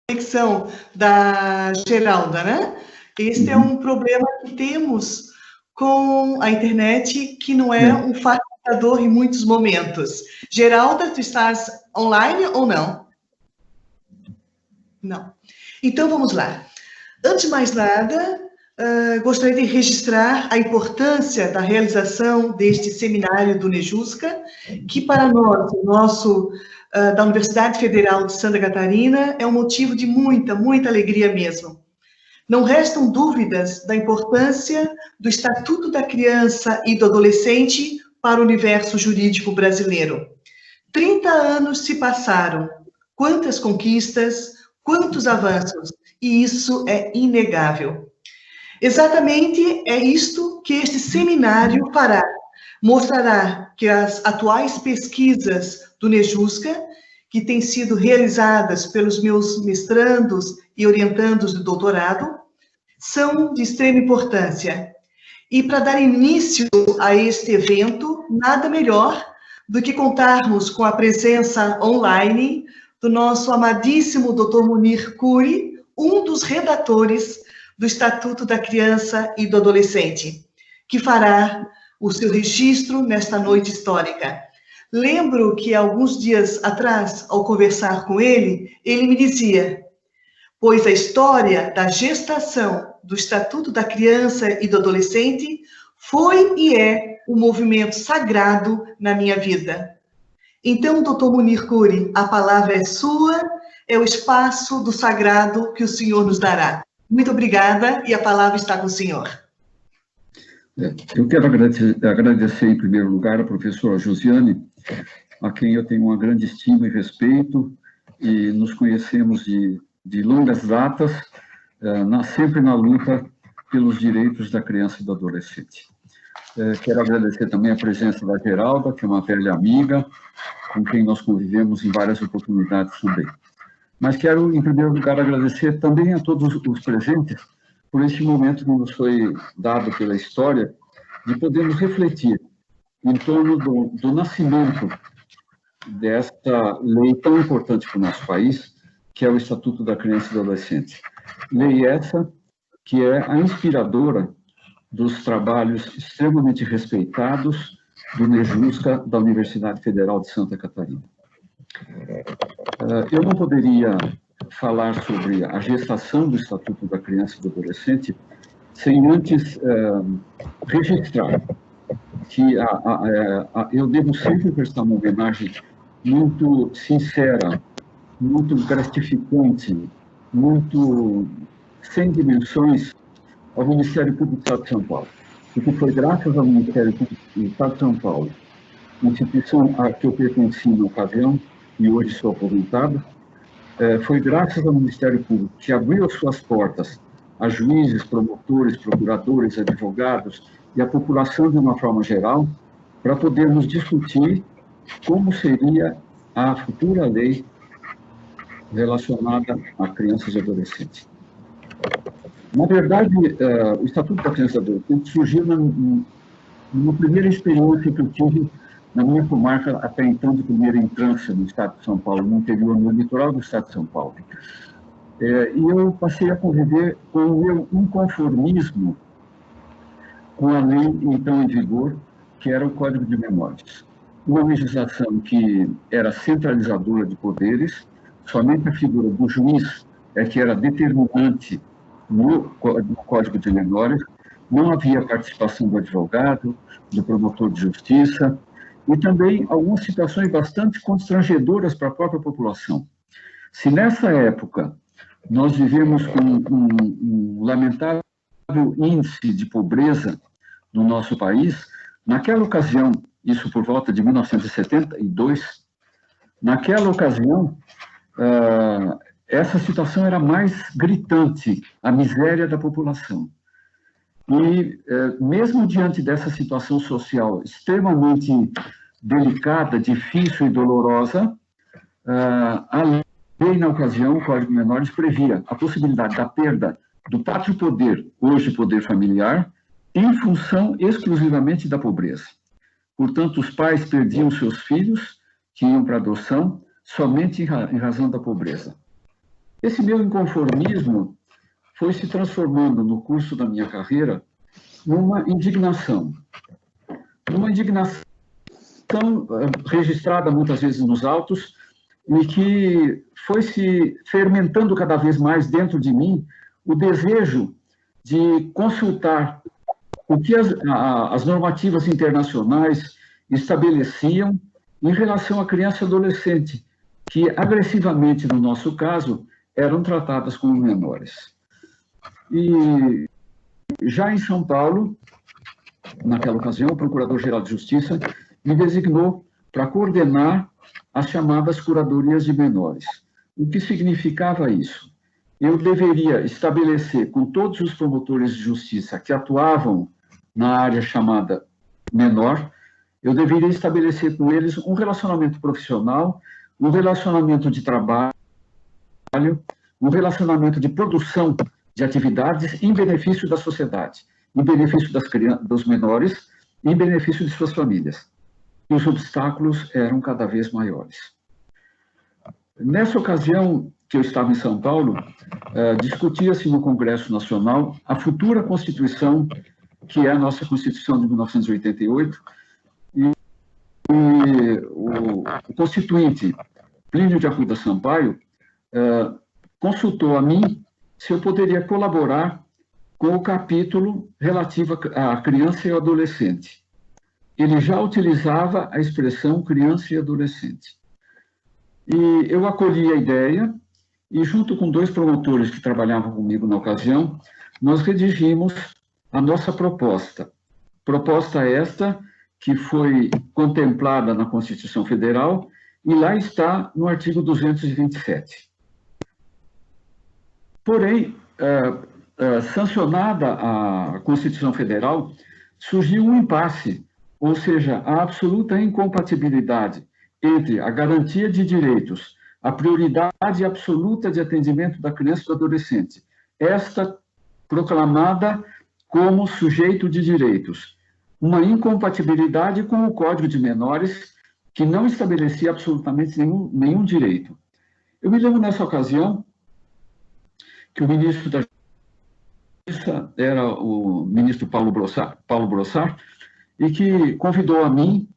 conexão da Geralda, né? Este é um problema que temos com a internet, que não é um facilitador em muitos momentos. Geralda, tu estás online ou não? Não. Então, vamos lá. Antes de mais nada, gostaria de registrar a importância da realização deste seminário do Nejusca, que para nós, da Universidade Federal de Santa Catarina, é um motivo de muita, muita alegria mesmo. Não restam dúvidas da importância do Estatuto da Criança e do Adolescente para o universo jurídico brasileiro. 30 anos se passaram, quantas conquistas, quantos avanços, e isso é inegável. Exatamente é isto que este seminário fará. Mostrará que as atuais pesquisas do Nejusca, que têm sido realizadas pelos meus mestrandos e orientandos do doutorado, são de extrema importância. E para dar início a este evento, nada melhor do que contarmos com a presença online do nosso amadíssimo Dr. Munir Kuri, um dos redatores do Estatuto da Criança e do Adolescente, que fará o seu registro nesta noite histórica. Lembro que alguns dias atrás, ao conversar com ele me dizia: pois a história da gestação do Estatuto da Criança e do Adolescente foi e é um movimento sagrado na minha vida. Então, doutor Munir Kuri, a palavra é sua, é o espaço do sagrado que o senhor nos dará. Muito obrigada e a palavra está com o senhor. Eu quero agradecer em primeiro lugar a professora Josiane, a quem eu tenho uma grande estima e respeito, e nos conhecemos de longas datas, sempre na luta pelos direitos da criança e do adolescente. Quero agradecer também a presença da Geralda, que é uma velha amiga, com quem nós convivemos em várias oportunidades também. Mas quero, em primeiro lugar, agradecer também a todos os presentes por este momento que nos foi dado pela história de podermos refletir em torno do nascimento desta lei tão importante para o nosso país, que é o Estatuto da Criança e do Adolescente. Lei essa que é a inspiradora dos trabalhos extremamente respeitados do Nejusca da Universidade Federal de Santa Catarina. Eu não poderia falar sobre a gestação do Estatuto da Criança e do Adolescente sem antes registrar que eu devo sempre prestar uma homenagem muito sincera, muito gratificante, muito sem dimensões ao Ministério Público do Estado de São Paulo. Porque foi graças ao Ministério Público do Estado de São Paulo, instituição a que eu pertenci na ocasião, e hoje sou aposentado, foi graças ao Ministério Público que abriu as suas portas a juízes, promotores, procuradores, advogados e a população de uma forma geral, para podermos discutir como seria a futura lei relacionada a crianças e adolescentes. Na verdade, o Estatuto da Criança e do Adolescente surgiu numa primeira experiência que eu tive na minha comarca, até então, de primeira entrância no Estado de São Paulo, no interior, no litoral do Estado de São Paulo. E eu passei a conviver com o meu inconformismo com a lei, então, em vigor, que era o Código de Menores. Uma legislação que era centralizadora de poderes, somente a figura do juiz é que era determinante no Código de Menores, não havia participação do advogado, do promotor de justiça, e também algumas situações bastante constrangedoras para a própria população. Se nessa época nós vivemos com um lamentável índice de pobreza no nosso país, naquela ocasião, isso por volta de 1972, naquela ocasião, essa situação era mais gritante, a miséria da população. E, mesmo diante dessa situação social extremamente delicada, difícil e dolorosa, a lei, na ocasião, o Código de Menores, previa a possibilidade da perda do pátrio poder, hoje poder familiar, em função exclusivamente da pobreza. Portanto, os pais perdiam seus filhos, que iam para adoção, somente em razão da pobreza. Esse meu inconformismo foi se transformando no curso da minha carreira numa indignação registrada muitas vezes nos autos e que foi se fermentando cada vez mais dentro de mim o desejo de consultar o que as normativas internacionais estabeleciam em relação à criança e adolescente, que agressivamente, no nosso caso, eram tratadas como menores. E já em São Paulo, naquela ocasião, o Procurador-Geral de Justiça me designou para coordenar as chamadas curadorias de menores. O que significava isso? Eu deveria estabelecer com todos os promotores de justiça que atuavam na área chamada menor, eu deveria estabelecer com eles um relacionamento profissional, um relacionamento de trabalho, um relacionamento de produção de atividades em benefício da sociedade, em benefício dos menores, em benefício de suas famílias. E os obstáculos eram cada vez maiores. Nessa ocasião que eu estava em São Paulo, discutia-se no Congresso Nacional a futura Constituição, que é a nossa Constituição de 1988, e o constituinte Plínio de Arruda Sampaio consultou a mim se eu poderia colaborar com o capítulo relativo à criança e ao adolescente. Ele já utilizava a expressão criança e adolescente. E eu acolhi a ideia e, junto com 2 promotores que trabalhavam comigo na ocasião, nós redigimos a nossa proposta. Proposta esta que foi contemplada na Constituição Federal e lá está no artigo 227. Porém, sancionada a Constituição Federal, surgiu um impasse, ou seja, a absoluta incompatibilidade entre a garantia de direitos, a prioridade absoluta de atendimento da criança e do adolescente, esta proclamada como sujeito de direitos, uma incompatibilidade com o Código de Menores, que não estabelecia absolutamente nenhum direito. Eu me lembro nessa ocasião que o ministro da Justiça era o ministro Paulo Brossard, e que convidou a mim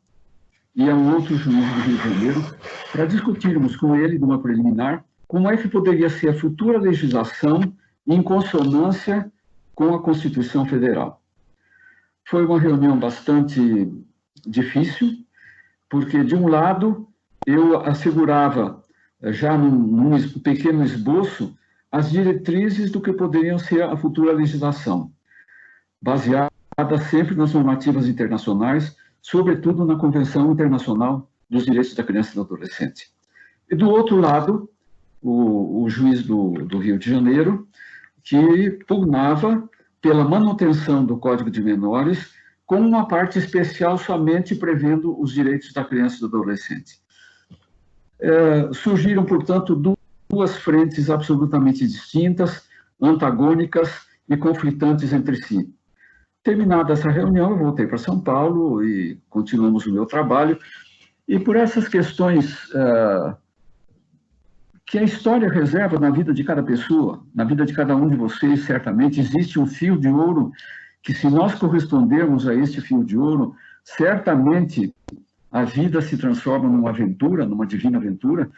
e a um outro juiz do Rio de Janeiro para discutirmos com ele, numa preliminar, como é que poderia ser a futura legislação em consonância com a Constituição Federal. Foi uma reunião bastante difícil, porque, de um lado, eu assegurava, já num pequeno esboço, as diretrizes do que poderiam ser a futura legislação, baseada sempre nas normativas internacionais, sobretudo na Convenção Internacional dos Direitos da Criança e do Adolescente. E, do outro lado, o juiz do Rio de Janeiro, que pugnava pela manutenção do Código de Menores, com uma parte especial somente prevendo os direitos da criança e do adolescente. Surgiram, portanto, duas frentes absolutamente distintas, antagônicas e conflitantes entre si. Terminada essa reunião, eu voltei para São Paulo e continuamos o meu trabalho. E por essas questões que a história reserva na vida de cada pessoa, na vida de cada um de vocês, certamente existe um fio de ouro que, se nós correspondermos a este fio de ouro, certamente a vida se transforma numa aventura, numa divina aventura.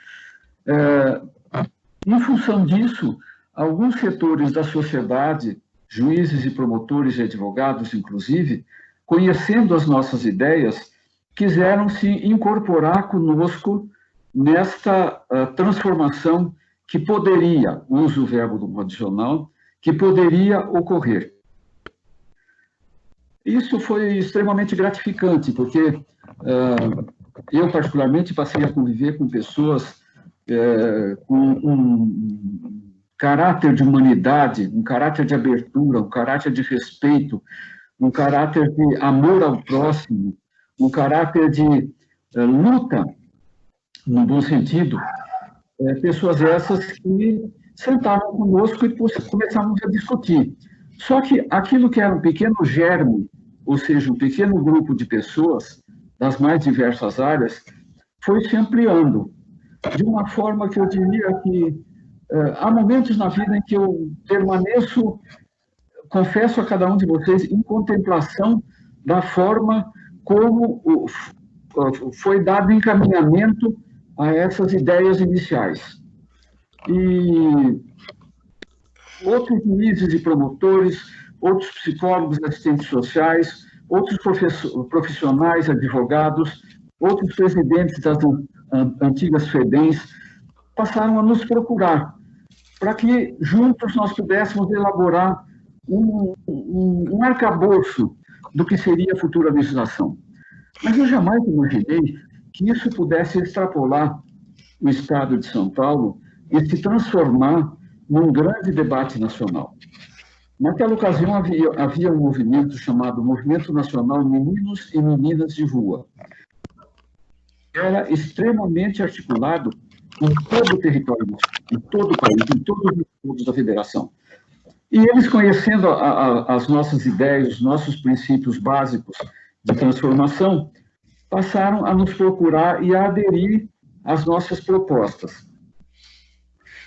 Em função disso, alguns setores da sociedade, juízes e promotores e advogados, inclusive, conhecendo as nossas ideias, quiseram se incorporar conosco nesta transformação que poderia, uso o verbo do condicional, que poderia ocorrer. Isso foi extremamente gratificante, porque eu, particularmente, passei a conviver com pessoas com um caráter de humanidade, um caráter de abertura, um caráter de respeito, um caráter de amor ao próximo, um caráter de luta, no bom sentido, pessoas essas que sentavam conosco e começávamos a discutir. Só que aquilo que era um pequeno germe, ou seja, um pequeno grupo de pessoas das mais diversas áreas, foi se ampliando, de uma forma que eu diria que há momentos na vida em que eu permaneço, confesso a cada um de vocês, em contemplação da forma como foi dado encaminhamento a essas ideias iniciais. E outros juízes e promotores, outros psicólogos, assistentes sociais, outros profissionais, advogados, outros presidentes das antigas FEBEMs passaram a nos procurar para que juntos nós pudéssemos elaborar um arcabouço do que seria a futura legislação. Mas eu jamais imaginei que isso pudesse extrapolar o Estado de São Paulo e se transformar num grande debate nacional. Naquela ocasião, havia um movimento chamado Movimento Nacional Meninos e Meninas de Rua. Era extremamente articulado em todo o território, em todo o país, em todos os estados da federação. E eles, conhecendo as nossas ideias, os nossos princípios básicos de transformação, passaram a nos procurar e a aderir às nossas propostas.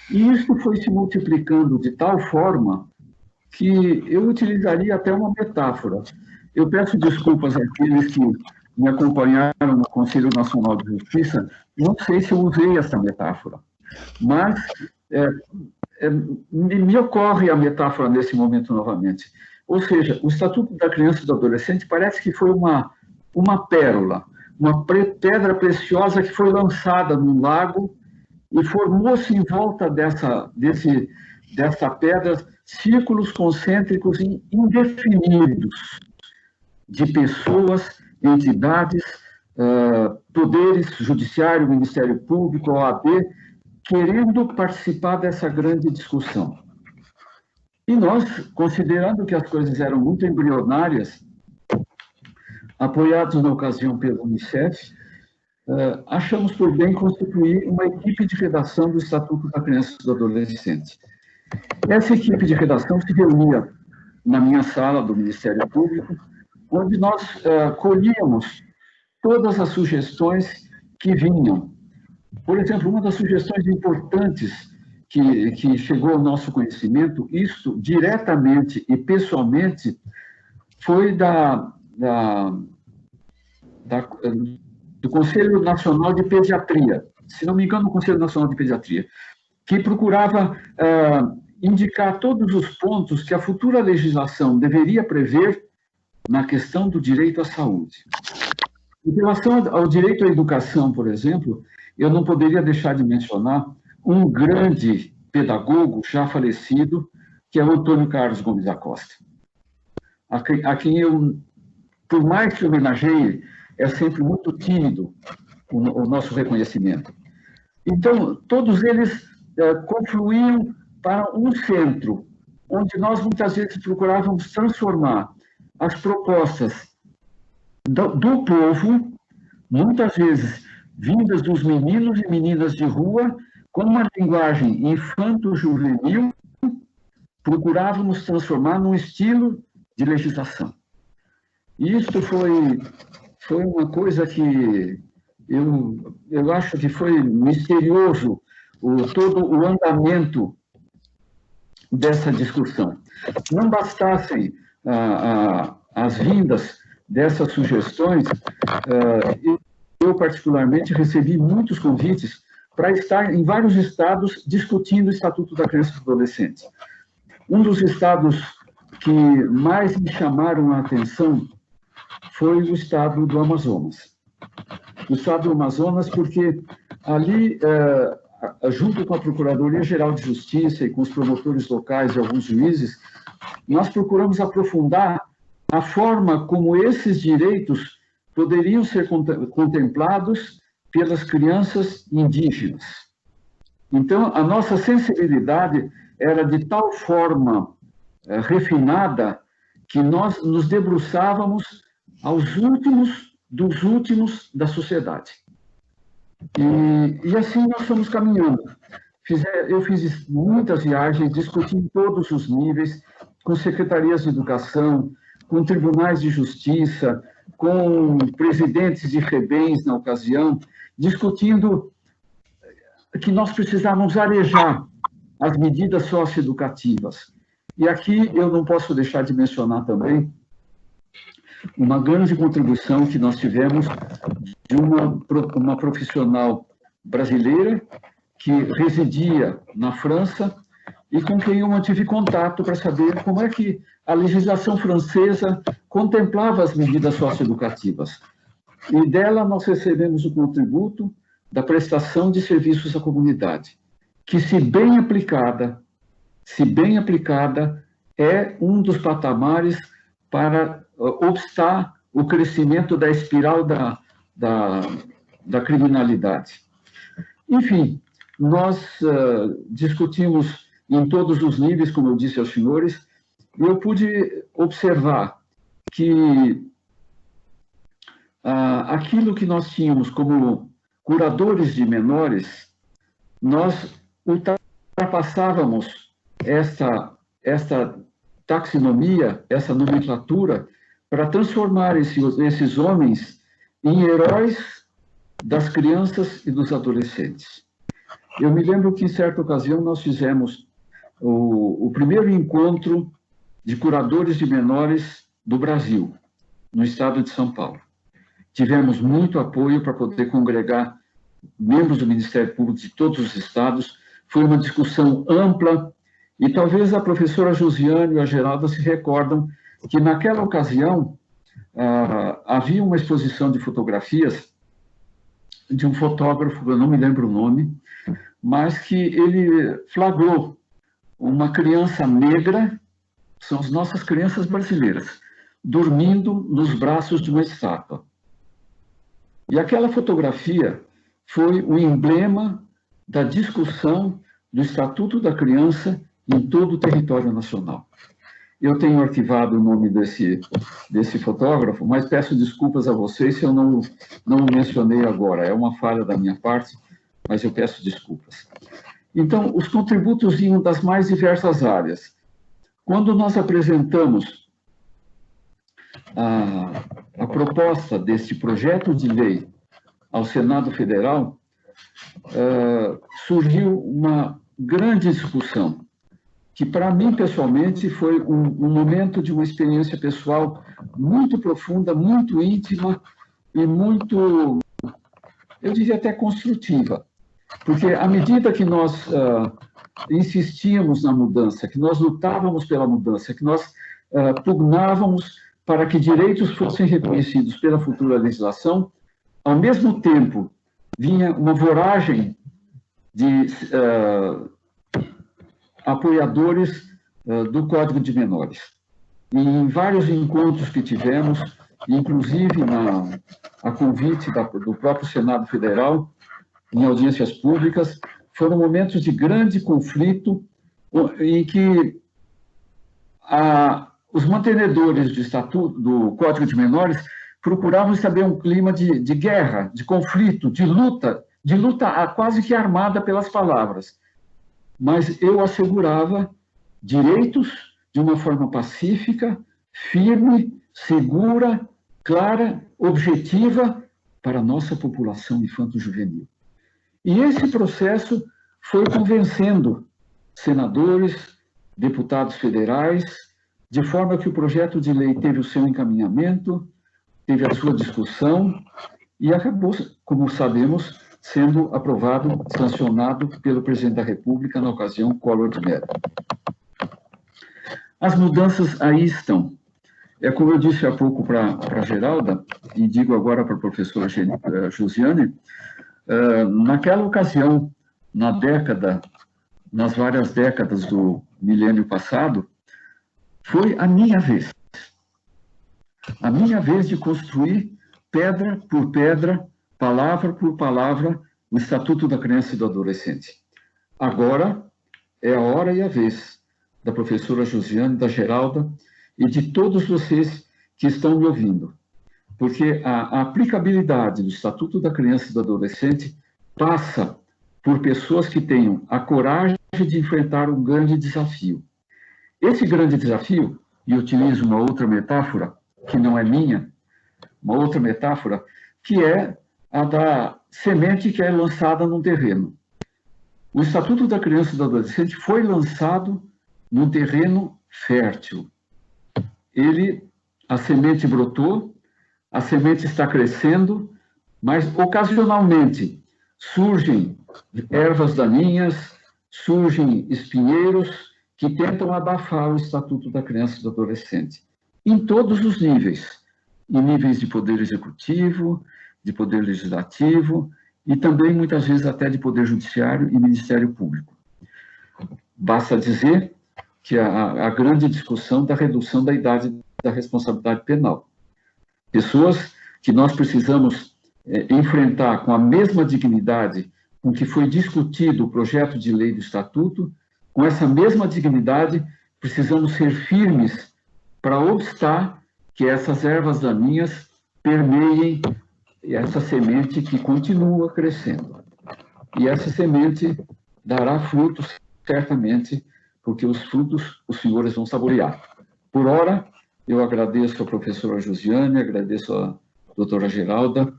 E isso foi se multiplicando de tal forma que eu utilizaria até uma metáfora. Eu peço desculpas àqueles que me acompanharam no Conselho Nacional de Justiça, não sei se eu usei essa metáfora, mas me ocorre a metáfora nesse momento novamente. Ou seja, o Estatuto da Criança e do Adolescente parece que foi uma pérola, uma pedra preciosa que foi lançada num lago e formou-se em volta dessa pedra círculos concêntricos indefinidos de pessoas, entidades, poderes, judiciário, Ministério Público, OAB, querendo participar dessa grande discussão. E nós, considerando que as coisas eram muito embrionárias, apoiados na ocasião pelo Unicef, achamos por bem constituir uma equipe de redação do Estatuto da Criança e do Adolescente. Essa equipe de redação se reunia na minha sala do Ministério Público, onde nós colhíamos todas as sugestões que vinham. Por exemplo, uma das sugestões importantes que chegou ao nosso conhecimento, isto diretamente e pessoalmente, foi do Conselho Nacional de Pediatria, se não me engano, o Conselho Nacional de Pediatria, que procurava indicar todos os pontos que a futura legislação deveria prever na questão do direito à saúde. Em relação ao direito à educação, por exemplo, eu não poderia deixar de mencionar um grande pedagogo já falecido, que é o Antônio Carlos Gomes da Costa, a quem eu, por mais que homenageie, é sempre muito tímido o nosso reconhecimento. Então, todos eles confluíam para um centro, onde nós muitas vezes procurávamos transformar as propostas do povo, muitas vezes vindas dos meninos e meninas de rua, com uma linguagem infanto-juvenil, procurávamos transformar num estilo de legislação. E isso foi uma coisa que eu acho que foi misterioso, todo o andamento dessa discussão. Não bastassem as vindas dessas sugestões, eu particularmente recebi muitos convites para estar em vários estados discutindo o Estatuto da Criança e do Adolescente. Um dos estados que mais me chamaram a atenção foi o estado do Amazonas. O estado do Amazonas, porque ali, junto com a Procuradoria-Geral de Justiça e com os promotores locais e alguns juízes, nós procuramos aprofundar a forma como esses direitos poderiam ser contemplados pelas crianças indígenas. Então, a nossa sensibilidade era de tal forma refinada que nós nos debruçávamos aos últimos dos últimos da sociedade. E assim nós fomos caminhando. Eu fiz muitas viagens, discuti em todos os níveis, com secretarias de educação, com tribunais de justiça, com presidentes de FEBEMs na ocasião, discutindo que nós precisávamos arejar as medidas socioeducativas. E aqui eu não posso deixar de mencionar também uma grande contribuição que nós tivemos de uma profissional brasileira que residia na França e com quem eu mantive contato para saber como é que a legislação francesa contemplava as medidas socioeducativas. E dela nós recebemos o contributo da prestação de serviços à comunidade, que, se bem aplicada, é um dos patamares para obstar o crescimento da espiral da criminalidade. Enfim, nós discutimos em todos os níveis, como eu disse aos senhores, e eu pude observar que aquilo que nós tínhamos como curadores de menores, nós ultrapassávamos esta taxonomia, essa nomenclatura, para transformar esses homens em heróis das crianças e dos adolescentes. Eu me lembro que, em certa ocasião, nós fizemos o primeiro encontro de curadores de menores do Brasil, no estado de São Paulo. Tivemos muito apoio para poder congregar membros do Ministério Público de todos os estados. Foi uma discussão ampla e talvez a professora Josiane e a Geralda se recordam que, naquela ocasião, havia uma exposição de fotografias de um fotógrafo, eu não me lembro o nome, mas que ele flagrou uma criança negra, são as nossas crianças brasileiras, dormindo nos braços de uma estátua. E aquela fotografia foi o emblema da discussão do Estatuto da Criança em todo o território nacional. Eu tenho arquivado o nome desse fotógrafo, mas peço desculpas a vocês se eu não o mencionei agora. É uma falha da minha parte, mas eu peço desculpas. Então, os contributos vinham das mais diversas áreas. Quando nós apresentamos a proposta deste projeto de lei ao Senado Federal, surgiu uma grande discussão, que para mim, pessoalmente, foi um momento de uma experiência pessoal muito profunda, muito íntima e muito, eu diria até construtiva. Porque à medida que nós insistíamos na mudança, que nós lutávamos pela mudança, que nós pugnávamos para que direitos fossem reconhecidos pela futura legislação, ao mesmo tempo vinha uma voragem de apoiadores do Código de Menores. E em vários encontros que tivemos, inclusive a convite do próprio Senado Federal, em audiências públicas, foram momentos de grande conflito em que os mantenedores do Estatuto, do Código de Menores, procuravam estabelecer um clima de guerra, de conflito, de luta quase que armada pelas palavras. Mas eu assegurava direitos de uma forma pacífica, firme, segura, clara, objetiva para a nossa população infanto-juvenil. E esse processo foi convencendo senadores, deputados federais, de forma que o projeto de lei teve o seu encaminhamento, teve a sua discussão e acabou, como sabemos, sendo aprovado, sancionado pelo presidente da República, na ocasião, Collor de Mello. As mudanças aí estão. É como eu disse há pouco para a Geralda, e digo agora para a professora Josiane, naquela ocasião, nas várias décadas do milênio passado, foi a minha vez. A minha vez de construir, pedra por pedra, palavra por palavra, o Estatuto da Criança e do Adolescente. Agora é a hora e a vez da professora Josiane, da Geralda e de todos vocês que estão me ouvindo. Porque a aplicabilidade do Estatuto da Criança e do Adolescente passa por pessoas que tenham a coragem de enfrentar um grande desafio. Esse grande desafio, e utilizo uma outra metáfora, que não é minha, uma outra metáfora, que é a da semente que é lançada num terreno. O Estatuto da Criança e do Adolescente foi lançado num terreno fértil. A semente brotou, a semente está crescendo, mas ocasionalmente surgem ervas daninhas, surgem espinheiros que tentam abafar o Estatuto da Criança e do Adolescente, em todos os níveis, em níveis de poder executivo, de poder legislativo, e também, muitas vezes, até de Poder Judiciário e Ministério Público. Basta dizer que a grande discussão da redução da idade da responsabilidade penal. Pessoas que nós precisamos enfrentar com a mesma dignidade com que foi discutido o projeto de lei do Estatuto, com essa mesma dignidade, precisamos ser firmes para obstar que essas ervas daninhas permeiem essa semente que continua crescendo. E essa semente dará frutos, certamente, porque os frutos os senhores vão saborear. Por ora, eu agradeço à professora Josiane, agradeço à doutora Geralda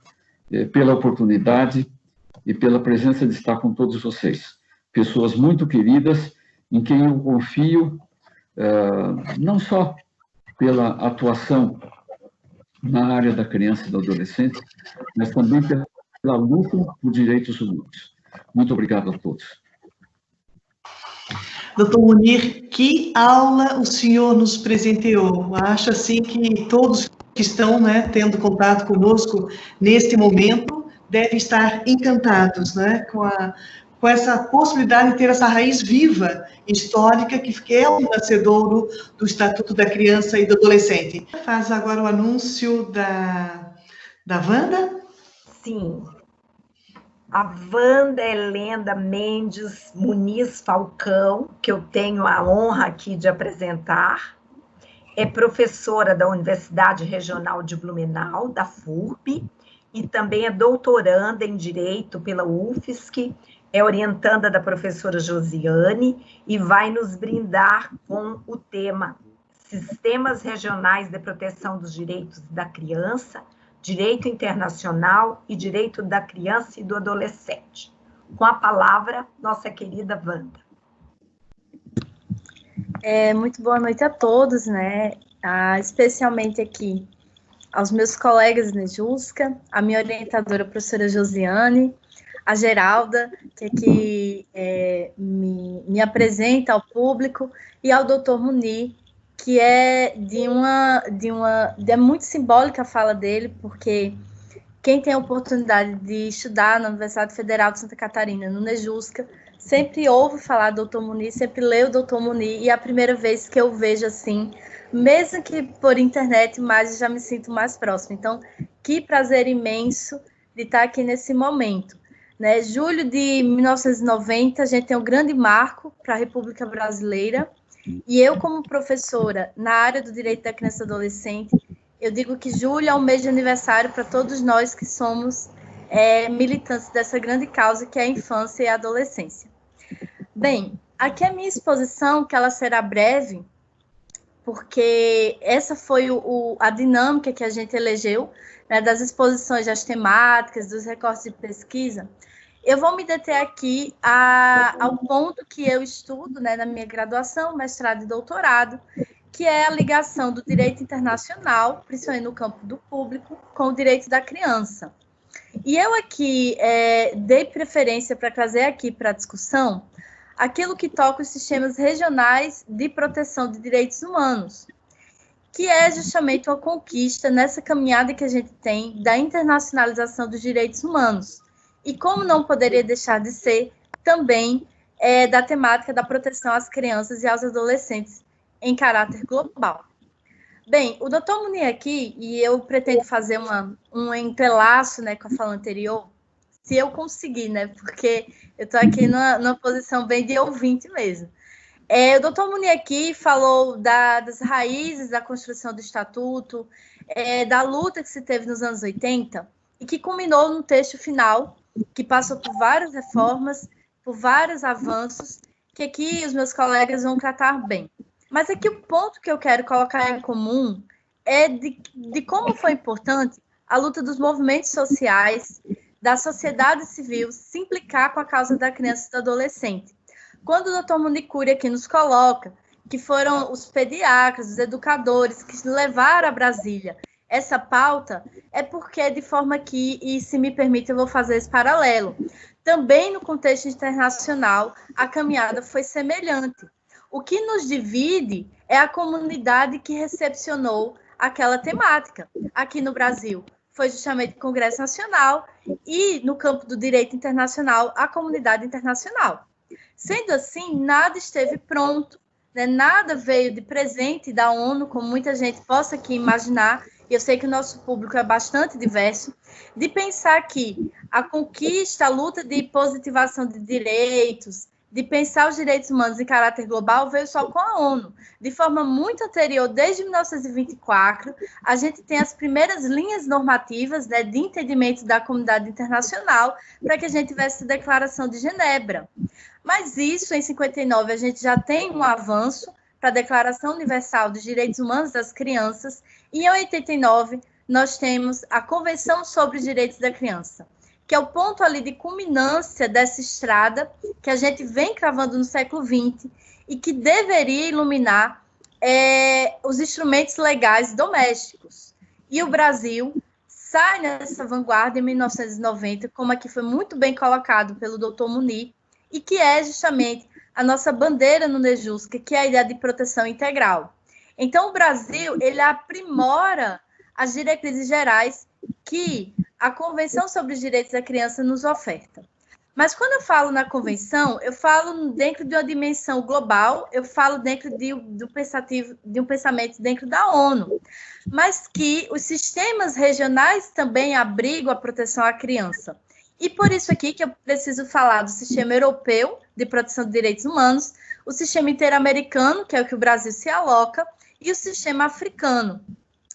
pela oportunidade e pela presença de estar com todos vocês. Pessoas muito queridas, em quem eu confio, não só pela atuação na área da criança e do adolescente, mas também pela luta por direitos humanos. Muito obrigado a todos. Doutor Munir, que aula o senhor nos presenteou. Acho assim que todos que estão, né, tendo contato conosco neste momento devem estar encantados, né, com essa possibilidade de ter essa raiz viva, histórica, que é o nascedouro do Estatuto da Criança e do Adolescente. Faz agora o anúncio da Wanda? Sim. A Wanda Helena Mendes Muniz Falcão, que eu tenho a honra aqui de apresentar, é professora da Universidade Regional de Blumenau, da FURB, e também é doutoranda em Direito pela UFSC, é orientanda da professora Josiane e vai nos brindar com o tema Sistemas Regionais de Proteção dos Direitos da Criança, Direito Internacional e Direito da Criança e do Adolescente. Com a palavra, nossa querida Wanda. Muito boa noite a todos, né? Especialmente aqui aos meus colegas na Nejusca, a minha orientadora, a professora Josiane, a Geralda, que aqui me apresenta ao público, e ao doutor Munir, que é é muito simbólica a fala dele, porque quem tem a oportunidade de estudar na Universidade Federal de Santa Catarina, no Nejusca, sempre ouve falar do doutor Munir, sempre lê o doutor Munir, e é a primeira vez que eu vejo assim, mesmo que por internet, mas já me sinto mais próxima. Então, que prazer imenso de estar aqui nesse momento. Né? Julho de 1990, a gente tem um grande marco para a República Brasileira, e eu, como professora na área do direito da criança e adolescente, eu digo que julho é um mês de aniversário para todos nós que somos militantes dessa grande causa, que é a infância e a adolescência. Bem, aqui é a minha exposição, que ela será breve, porque essa foi a dinâmica que a gente elegeu, né, das exposições, das temáticas, dos recortes de pesquisa. Eu vou me deter aqui ao ponto que eu estudo, né, na minha graduação, mestrado e doutorado, que é a ligação do direito internacional, principalmente no campo do público, com o direito da criança. E eu aqui dei preferência para trazer aqui para a discussão aquilo que toca os sistemas regionais de proteção de direitos humanos, que é justamente uma conquista nessa caminhada que a gente tem da internacionalização dos direitos humanos. E como não poderia deixar de ser, também da temática da proteção às crianças e aos adolescentes em caráter global. Bem, o doutor Munir aqui, e eu pretendo fazer um entrelaço, né, com a fala anterior, se eu conseguir, né, porque eu estou aqui numa posição bem de ouvinte mesmo. O doutor Munir aqui falou das raízes da construção do Estatuto, da luta que se teve nos anos 80, e que culminou no texto final, que passou por várias reformas, por vários avanços, que aqui os meus colegas vão tratar bem. Mas aqui o ponto que eu quero colocar em comum é de como foi importante a luta dos movimentos sociais, da sociedade civil se implicar com a causa da criança e do adolescente. Quando o Dr. Municuri aqui nos coloca que foram os pediatras, os educadores que levaram a Brasília essa pauta, é porque, de forma que, e se me permite, eu vou fazer esse paralelo, também no contexto internacional, a caminhada foi semelhante. O que nos divide é a comunidade que recepcionou aquela temática. Aqui no Brasil, foi justamente o Congresso Nacional e, no campo do direito internacional, a comunidade internacional. Sendo assim, nada esteve pronto, né? Nada veio de presente da ONU, como muita gente possa aqui imaginar, e eu sei que o nosso público é bastante diverso, de pensar que a conquista, a luta de positivação de direitos, de pensar os direitos humanos em caráter global, veio só com a ONU. De forma muito anterior, desde 1924, a gente tem as primeiras linhas normativas, né, de entendimento da comunidade internacional para que a gente tivesse a Declaração de Genebra. Mas isso, em 59, a gente já tem um avanço para a Declaração Universal dos Direitos Humanos das Crianças, e em 89 nós temos a Convenção sobre os Direitos da Criança, que é o ponto ali de culminância dessa estrada que a gente vem cravando no século XX e que deveria iluminar os instrumentos legais domésticos. E o Brasil sai nessa vanguarda em 1990, como aqui foi muito bem colocado pelo Dr. Muniz, e que é justamente a nossa bandeira no NEJUSCA, que é a ideia de proteção integral. Então, o Brasil, ele aprimora as diretrizes gerais que a Convenção sobre os Direitos da Criança nos oferta. Mas quando eu falo na Convenção, eu falo dentro de uma dimensão global, eu falo dentro de um pensamento dentro da ONU, mas que os sistemas regionais também abrigam a proteção à criança. E por isso aqui que eu preciso falar do sistema europeu de proteção de direitos humanos, o sistema interamericano, que é o que o Brasil se aloca, e o sistema africano.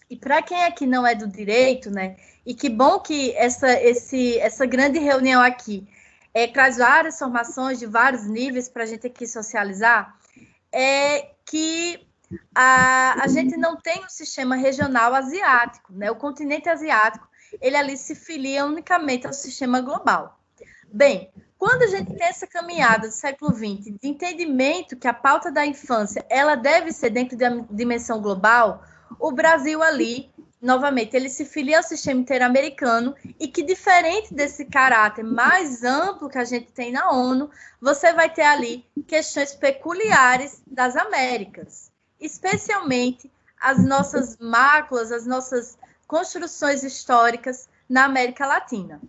E para quem aqui não é do direito, né, e que bom que essa grande reunião aqui traz várias formações de vários níveis para a gente aqui socializar, é que a gente não tem um sistema regional asiático, né? O continente asiático, ele ali se filia unicamente ao sistema global. Bem, quando a gente tem essa caminhada do século XX, de entendimento que a pauta da infância, ela deve ser dentro da dimensão global, o Brasil ali, novamente, ele se filia ao sistema interamericano e que, diferente desse caráter mais amplo que a gente tem na ONU, você vai ter ali questões peculiares das Américas, especialmente as nossas máculas, as nossas construções históricas na América Latina.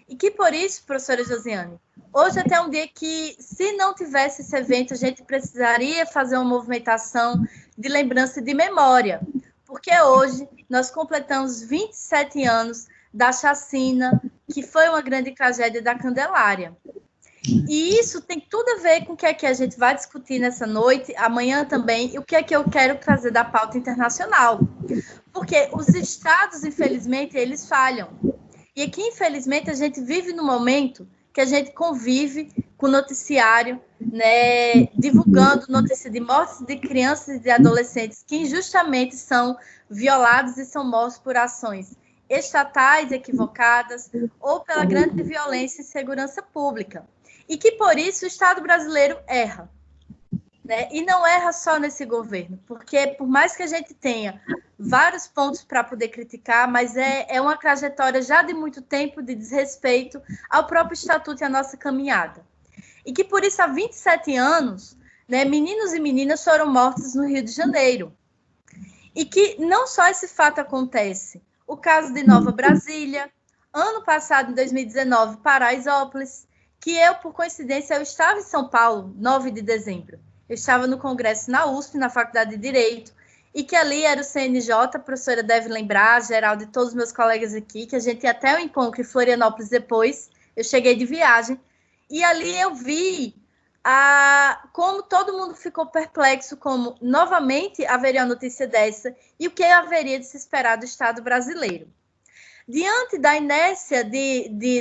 E que, por isso, professora Josiane, hoje até um dia que, se não tivesse esse evento, a gente precisaria fazer uma movimentação de lembrança e de memória, porque hoje nós completamos 27 anos da chacina, que foi uma grande tragédia da Candelária. E isso tem tudo a ver com o que é que a gente vai discutir nessa noite, amanhã também, e o que é que eu quero trazer da pauta internacional. Porque os estados, infelizmente, eles falham. E aqui, infelizmente, a gente vive no momento que a gente convive com o noticiário, né, divulgando notícia de mortes de crianças e de adolescentes que injustamente são violados e são mortos por ações estatais equivocadas ou pela grande violência e segurança pública. E que, por isso, o Estado brasileiro erra. Né? E não erra só nesse governo, porque por mais que a gente tenha vários pontos para poder criticar, mas é uma trajetória já de muito tempo de desrespeito ao próprio Estatuto e à nossa caminhada. E que por isso há 27 anos, né, meninos e meninas foram mortos no Rio de Janeiro. E que não só esse fato acontece, o caso de Nova Brasília, ano passado, em 2019, Paraisópolis, que eu, por coincidência, eu estava em São Paulo, 9 de dezembro. Eu estava no congresso na USP, na Faculdade de Direito, e que ali era o CNJ, a professora deve lembrar, geral de todos os meus colegas aqui, que a gente ia até o encontro em Florianópolis depois, eu cheguei de viagem, e ali eu vi como todo mundo ficou perplexo, como novamente haveria uma notícia dessa, e o que haveria de se esperar do Estado brasileiro. Diante da inércia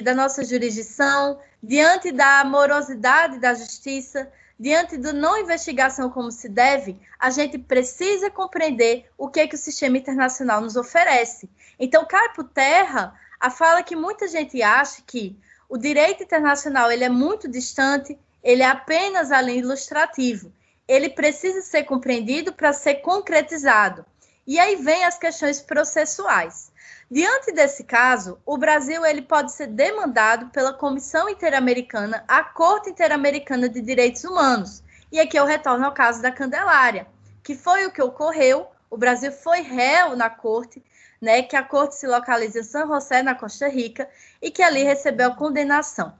da nossa jurisdição, diante da morosidade da justiça, diante da não investigação como se deve, a gente precisa compreender o que o sistema internacional nos oferece. Então, cai por terra A fala que muita gente acha que o direito internacional ele é muito distante, ele é apenas além ilustrativo. Ele precisa ser compreendido para ser concretizado. E aí vem as questões processuais. Diante desse caso, o Brasil ele pode ser demandado pela Comissão Interamericana, a Corte Interamericana de Direitos Humanos. E aqui eu retorno ao caso da Candelária, que foi o que ocorreu. O Brasil foi réu na Corte, né, que a Corte se localiza em San José, na Costa Rica, e que ali recebeu a condenação.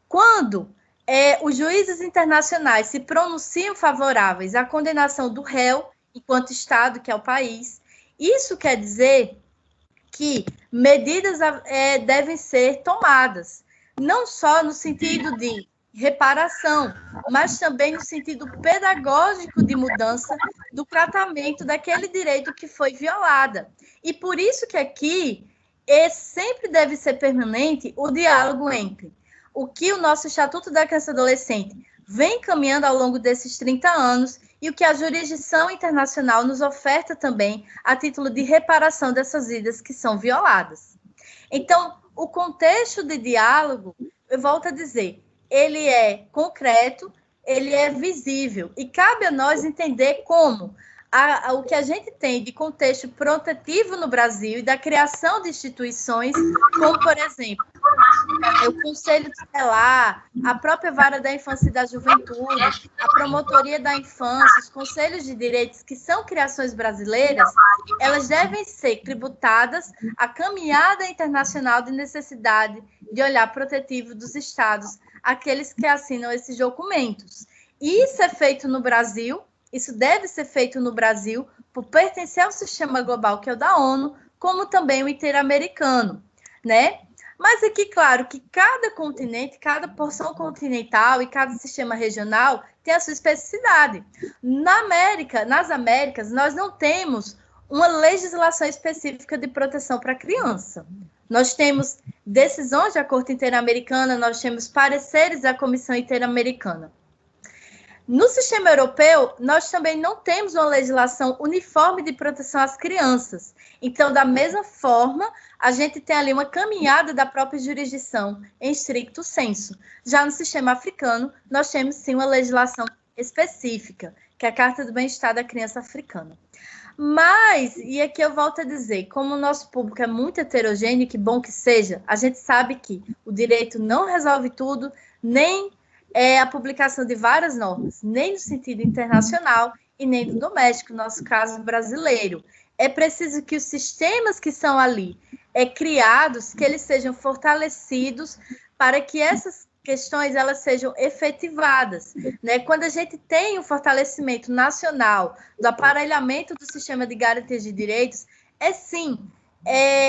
Quando os juízes internacionais se pronunciam favoráveis à condenação do réu, enquanto Estado, que é o país, isso quer dizer que medidas devem ser tomadas, não só no sentido de reparação, mas também no sentido pedagógico de mudança do tratamento daquele direito que foi violado. E por isso que aqui sempre deve ser permanente o diálogo entre o que o nosso Estatuto da Criança e Adolescente vem caminhando ao longo desses 30 anos e o que a jurisdição internacional nos oferta também a título de reparação dessas vidas que são violadas. Então, o contexto de diálogo, eu volto a dizer, ele é concreto, ele é visível, e cabe a nós entender como o que a gente tem de contexto protetivo no Brasil e da criação de instituições, como, por exemplo, o Conselho Tutelar, a própria Vara da Infância e da Juventude, a Promotoria da Infância, os Conselhos de Direitos, que são criações brasileiras, elas devem ser tributadas à caminhada internacional de necessidade de olhar protetivo dos Estados, aqueles que assinam esses documentos. E isso é feito no Brasil, isso deve ser feito no Brasil, por pertencer ao sistema global, que é o da ONU, como também o interamericano, né? Mas aqui, claro, que cada continente, cada porção continental e cada sistema regional tem a sua especificidade. Nas Américas, nós não temos uma legislação específica de proteção para a criança. Nós temos decisões da Corte Interamericana, nós temos pareceres da Comissão Interamericana. No sistema europeu, nós também não temos uma legislação uniforme de proteção às crianças. Então, da mesma forma, a gente tem ali uma caminhada da própria jurisdição, em stricto sensu. Já no sistema africano, nós temos sim uma legislação específica, que é a Carta do Bem-Estar da Criança Africana. Mas, e aqui eu volto a dizer, como o nosso público é muito heterogêneo, que bom que seja, a gente sabe que o direito não resolve tudo, nem a publicação de várias normas, nem no sentido internacional e nem do doméstico, no nosso caso brasileiro. É preciso que os sistemas que são ali criados, que eles sejam fortalecidos para que essas questões elas sejam efetivadas, né? Quando a gente tem um fortalecimento nacional do aparelhamento do sistema de garantias de direitos,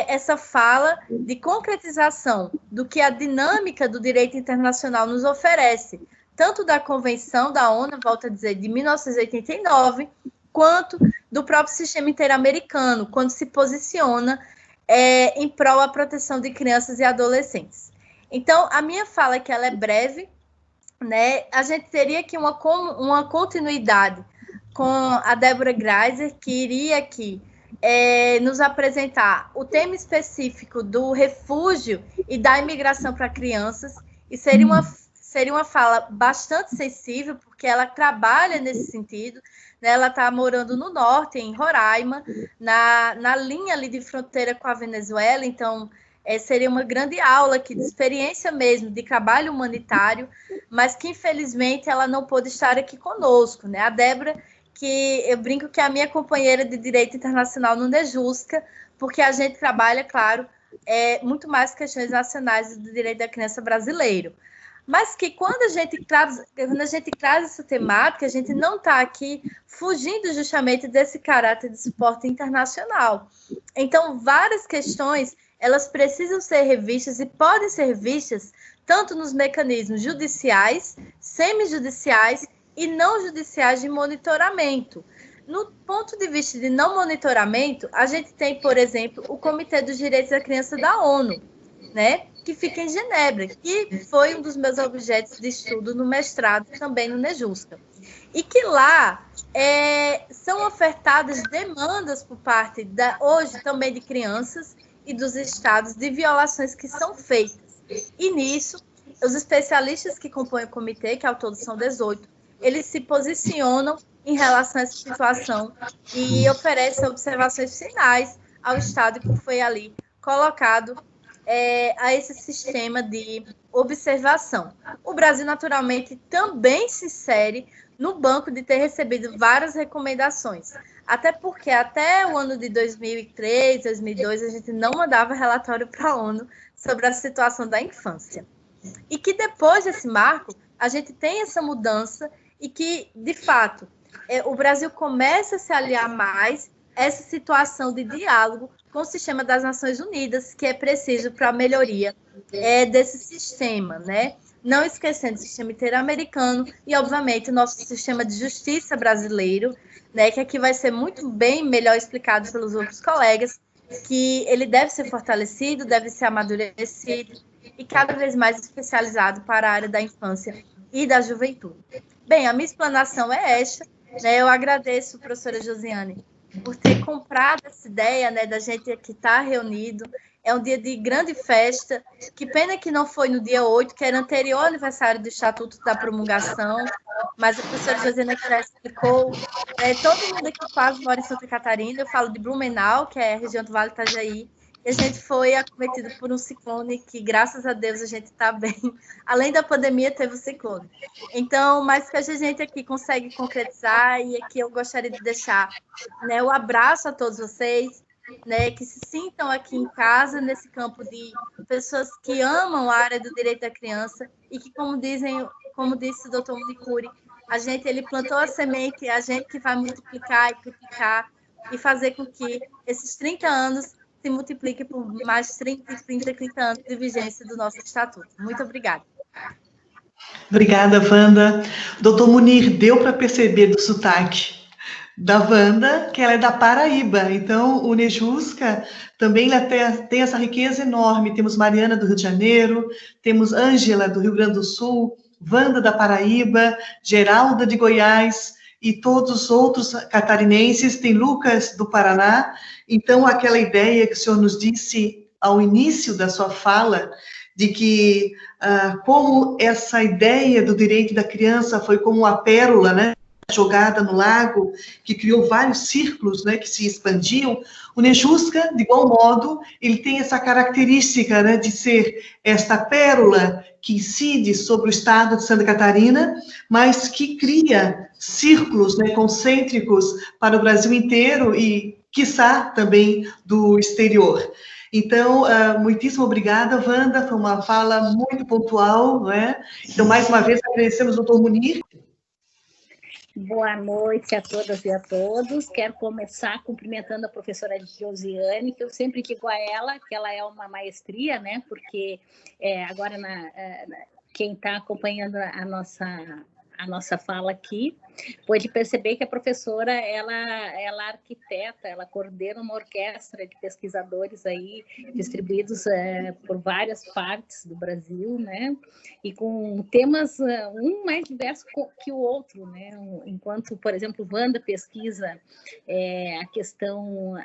essa fala de concretização do que a dinâmica do direito internacional nos oferece, tanto da Convenção da ONU, volto a dizer, de 1989, quanto do próprio sistema interamericano, quando se posiciona em prol da proteção de crianças e adolescentes. Então, a minha fala é que ela é breve, né? A gente teria aqui uma continuidade com a Débora Greiser, que iria aqui nos apresentar o tema específico do refúgio e da imigração para crianças, e seria uma fala bastante sensível, porque ela trabalha nesse sentido, né? Ela está morando no norte, em Roraima, na linha ali de fronteira com a Venezuela, então seria uma grande aula aqui de experiência mesmo, de trabalho humanitário, mas que infelizmente ela não pôde estar aqui conosco, né? A Débora, que eu brinco que é a minha companheira de Direito Internacional no NEJUSCA, porque a gente trabalha, claro, muito mais questões nacionais do direito da criança brasileiro. Mas que quando a gente traz essa temática, a gente não está aqui fugindo justamente desse caráter de suporte internacional. Então, várias questões, elas precisam ser revistas e podem ser revistas tanto nos mecanismos judiciais, semijudiciais e não judiciais de monitoramento. No ponto de vista de não monitoramento, a gente tem, por exemplo, o Comitê dos Direitos da Criança da ONU, né, que fica em Genebra, que foi um dos meus objetos de estudo no mestrado, também no NEJUSCA. E que lá são ofertadas demandas por parte, hoje também de crianças, e dos estados de violações que são feitas. E nisso, os especialistas que compõem o comitê, que ao todo são 18, eles se posicionam em relação a essa situação e oferecem observações finais ao Estado que foi ali colocado a esse sistema de observação. O Brasil, naturalmente, também se insere no banco de ter recebido várias recomendações, até porque até o ano de 2003, 2002, a gente não mandava relatório para a ONU sobre a situação da infância. E que depois desse marco, a gente tem essa mudança e que, de fato, o Brasil começa a se aliar mais a essa situação de diálogo com o sistema das Nações Unidas, que é preciso para a melhoria desse sistema, né? Não esquecendo o sistema interamericano e, obviamente, o nosso sistema de justiça brasileiro, né, que aqui vai ser muito bem melhor explicado pelos outros colegas, que ele deve ser fortalecido, deve ser amadurecido e cada vez mais especializado para a área da infância e da juventude. Bem, a minha explanação é esta, né? Eu agradeço, professora Josiane, por ter comprado essa ideia, né, da gente aqui estar reunido. É um dia de grande festa, que pena que não foi no dia 8, que era anterior ao aniversário do Estatuto da Promulgação, mas a professora Josiane já explicou. Todo mundo aqui quase mora em Santa Catarina, eu falo de Blumenau, que é a região do Vale do Itajaí, e a gente foi acometido por um ciclone que, graças a Deus, a gente está bem. Além da pandemia, teve o ciclone. Então, mas que a gente aqui consegue concretizar, e aqui eu gostaria de deixar, né, o abraço a todos vocês, né, que se sintam aqui em casa, nesse campo de pessoas que amam a área do direito da criança e que, como disse o doutor Manicuri, ele plantou a semente, a gente que vai multiplicar e triplicar e fazer com que esses 30 anos se multiplique por mais 30 anos de vigência do nosso estatuto. Muito obrigada. Obrigada, Wanda. Doutor Munir, deu para perceber do sotaque da Wanda que ela é da Paraíba, então o Nejusca também tem essa riqueza enorme. Temos Mariana do Rio de Janeiro, temos Ângela do Rio Grande do Sul, Wanda da Paraíba, Geralda de Goiás e todos os outros catarinenses, tem Lucas do Paraná. Então, aquela ideia que o senhor nos disse ao início da sua fala, de que como essa ideia do direito da criança foi como uma pérola, né, jogada no lago, que criou vários círculos, né, que se expandiam, o Nejusca, de igual modo, ele tem essa característica, né, de ser esta pérola que incide sobre o estado de Santa Catarina, mas que cria círculos, né, concêntricos para o Brasil inteiro e, quiçá, também do exterior. Então, muitíssimo obrigada, Wanda, foi uma fala muito pontual, não é? Então, mais uma vez, agradecemos ao doutor Munir. Boa noite a todas e a todos. Quero começar cumprimentando a professora Josiane, que eu sempre digo a ela que ela é uma maestria, né? Porque agora quem está acompanhando a nossa fala aqui pode perceber que a professora ela arquiteta, ela coordena uma orquestra de pesquisadores aí distribuídos por várias partes do Brasil, né? E com temas um mais diverso que o outro, né? Enquanto, por exemplo, Wanda pesquisa a questão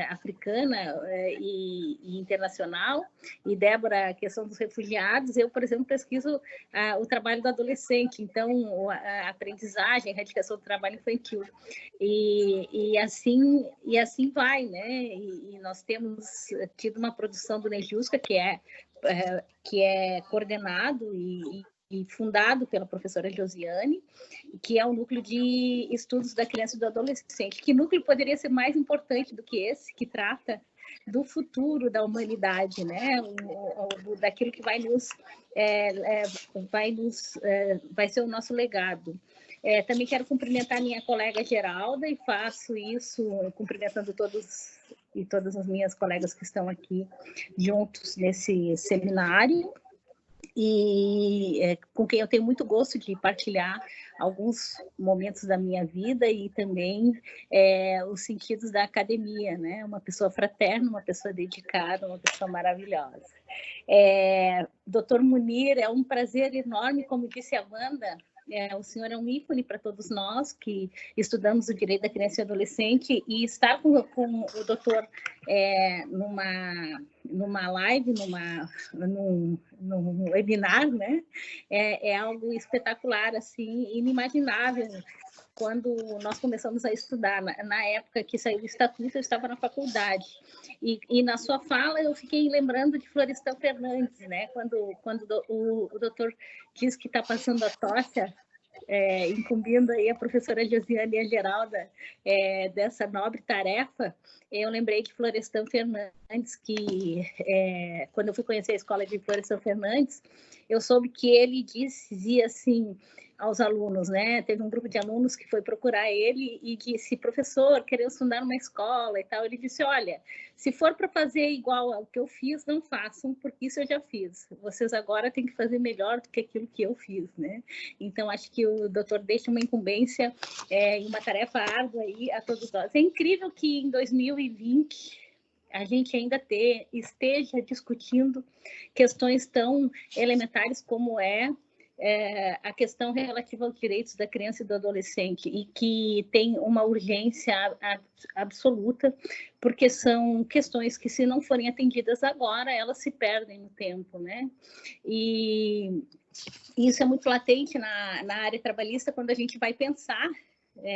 africana e internacional, e Débora a questão dos refugiados, eu, por exemplo, pesquiso o trabalho do adolescente, então a aprendizagem, a erradicação do trabalho infantil, e assim vai, né? E nós temos tido uma produção do Nejusca que é coordenado e fundado pela professora Josiane, que é o núcleo de estudos da criança e do adolescente. Que núcleo poderia ser mais importante do que esse, que trata do futuro da humanidade, né? Daquilo que vai ser o nosso legado. Também quero cumprimentar a minha colega Geralda, e faço isso cumprimentando todos e todas as minhas colegas que estão aqui juntos nesse seminário, e com quem eu tenho muito gosto de partilhar alguns momentos da minha vida e também os sentidos da academia, né? Uma pessoa fraterna, uma pessoa dedicada, uma pessoa maravilhosa. Doutor Munir, é um prazer enorme, como disse a Wanda, O senhor é um ícone para todos nós que estudamos o direito da criança e adolescente, e estar com o doutor numa live, num webinar, né? É algo espetacular, assim, inimaginável. Quando nós começamos a estudar, na época que saiu o estatuto, eu estava na faculdade. E na sua fala, eu fiquei lembrando de Florestan Fernandes, né? Quando o doutor diz que está passando a tocha, incumbindo aí a professora Josiane e a Geralda dessa nobre tarefa, eu lembrei de Florestan Fernandes, que quando eu fui conhecer a escola de Florestan Fernandes, eu soube que ele dizia assim aos alunos, né? Teve um grupo de alunos que foi procurar ele e disse: professor, queremos fundar uma escola e tal. Ele disse: olha, se for para fazer igual ao que eu fiz, não façam, porque isso eu já fiz. Vocês agora têm que fazer melhor do que aquilo que eu fiz, né? Então, acho que o doutor deixa uma incumbência e uma tarefa árdua aí a todos nós. É incrível que em 2020 a gente ainda esteja discutindo questões tão elementares como a questão relativa aos direitos da criança e do adolescente, e que tem uma urgência absoluta, porque são questões que, se não forem atendidas agora, elas se perdem no tempo, né? E isso é muito latente na área trabalhista, quando a gente vai pensar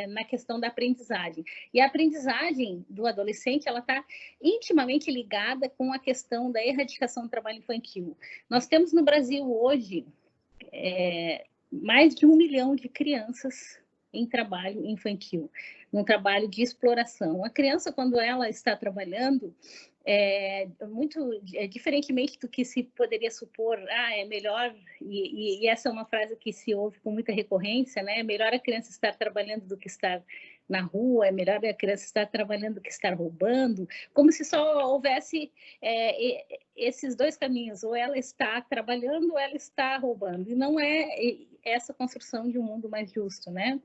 na questão da aprendizagem. E a aprendizagem do adolescente, ela está intimamente ligada com a questão da erradicação do trabalho infantil. Nós temos no Brasil hoje mais de 1 milhão de crianças em trabalho infantil, num trabalho de exploração. A criança, quando ela está trabalhando, diferentemente do que se poderia supor, é melhor, e essa é uma frase que se ouve com muita recorrência, né? É melhor a criança estar trabalhando do que estar na rua, é melhor a criança estar trabalhando do que estar roubando, como se só houvesse esses dois caminhos, ou ela está trabalhando ou ela está roubando, e não é essa construção de um mundo mais justo, né?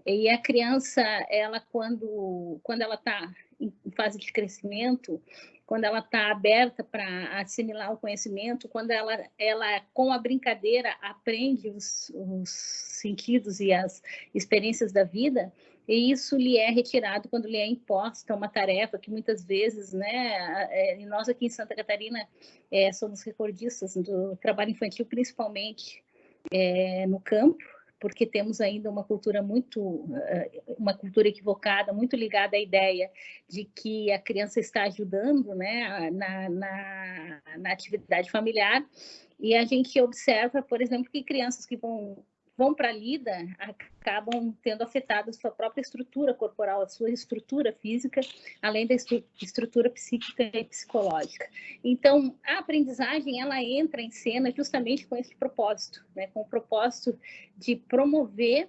E a criança, ela quando ela está em fase de crescimento, quando ela está aberta para assimilar o conhecimento, quando ela com a brincadeira aprende os sentidos e as experiências da vida, e isso lhe é retirado quando lhe é imposta uma tarefa que muitas vezes, né, nós aqui em Santa Catarina somos recordistas do trabalho infantil, principalmente no campo, porque temos ainda uma cultura equivocada, muito ligada à ideia de que a criança está ajudando, né, na atividade familiar, e a gente observa, por exemplo, que crianças que vão para a lida acabam tendo afetado a sua própria estrutura corporal, a sua estrutura física, além da estrutura psíquica e psicológica. Então, a aprendizagem, ela entra em cena justamente com esse propósito, né? Com o propósito de promover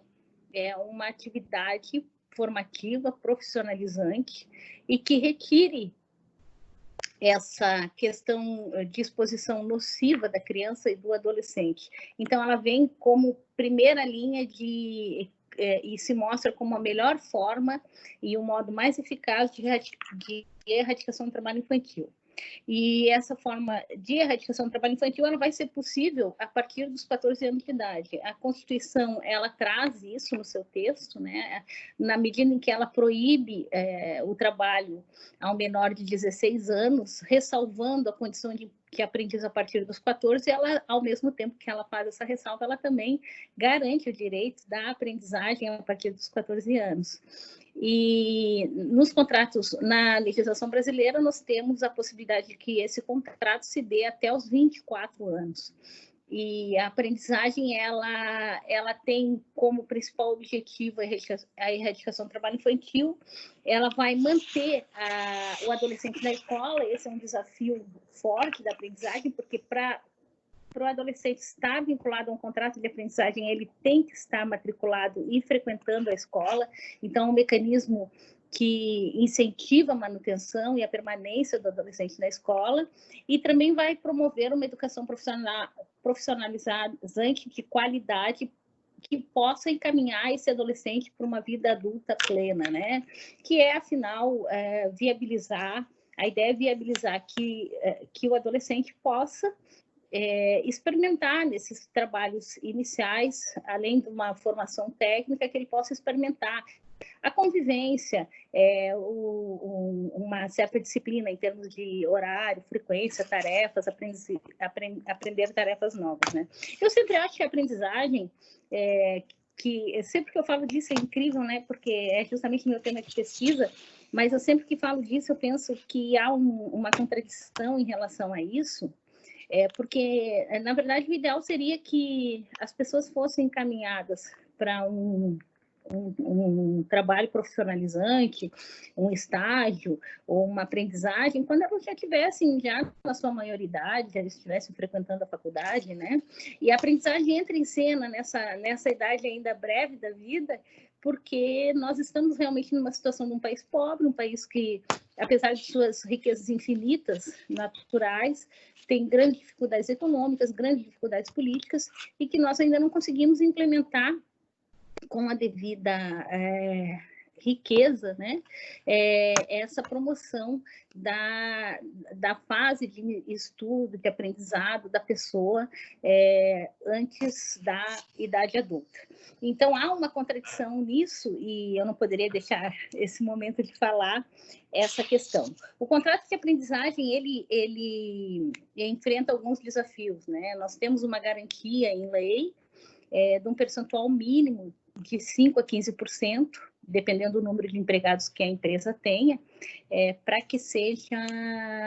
uma atividade formativa, profissionalizante, e que retire essa questão de exposição nociva da criança e do adolescente. Então, ela vem como primeira linha e se mostra como a melhor forma e o modo mais eficaz de erradicação do trabalho infantil. E essa forma de erradicação do trabalho infantil, ela vai ser possível a partir dos 14 anos de idade. A Constituição, ela traz isso no seu texto, né? Na medida em que ela proíbe o trabalho ao menor de 16 anos, ressalvando a condição de aprendiz a partir dos 14, ela, ao mesmo tempo que ela faz essa ressalva, ela também garante o direito da aprendizagem a partir dos 14 anos. E nos contratos, na legislação brasileira, nós temos a possibilidade de que esse contrato se dê até os 24 anos. E a aprendizagem, ela tem como principal objetivo a erradicação do trabalho infantil. Ela vai manter o adolescente na escola. Esse é um desafio forte da aprendizagem, porque para o adolescente estar vinculado a um contrato de aprendizagem, ele tem que estar matriculado e frequentando a escola. Então, é um mecanismo que incentiva a manutenção e a permanência do adolescente na escola, e também vai promover uma educação profissionalizante de qualidade que possa encaminhar esse adolescente para uma vida adulta plena, né? Que é, afinal, viabilizar, a ideia é viabilizar que o adolescente possa experimentar nesses trabalhos iniciais, além de uma formação técnica, que ele possa experimentar a convivência, uma certa disciplina em termos de horário, frequência, tarefas, aprender tarefas novas, né? Eu sempre acho que a aprendizagem, que sempre que eu falo disso é incrível, né? Porque é justamente meu tema de pesquisa, mas eu sempre que falo disso eu penso que há uma contradição em relação a isso, porque, na verdade, o ideal seria que as pessoas fossem encaminhadas para um trabalho profissionalizante, um estágio ou uma aprendizagem, quando elas já tivessem já na sua maioridade, já estivessem frequentando a faculdade, né? E a aprendizagem entra em cena nessa idade ainda breve da vida, porque nós estamos realmente numa situação de um país pobre, um país que, apesar de suas riquezas infinitas, naturais, tem grandes dificuldades econômicas, grandes dificuldades políticas, e que nós ainda não conseguimos implementar com a devida riqueza, né? Essa promoção da fase de estudo, de aprendizado da pessoa antes da idade adulta. Então, há uma contradição nisso, e eu não poderia deixar esse momento de falar essa questão. O contrato de aprendizagem, ele enfrenta alguns desafios, né? Nós temos uma garantia em lei de um percentual mínimo de 5% a 15%, dependendo do número de empregados que a empresa tenha, para que seja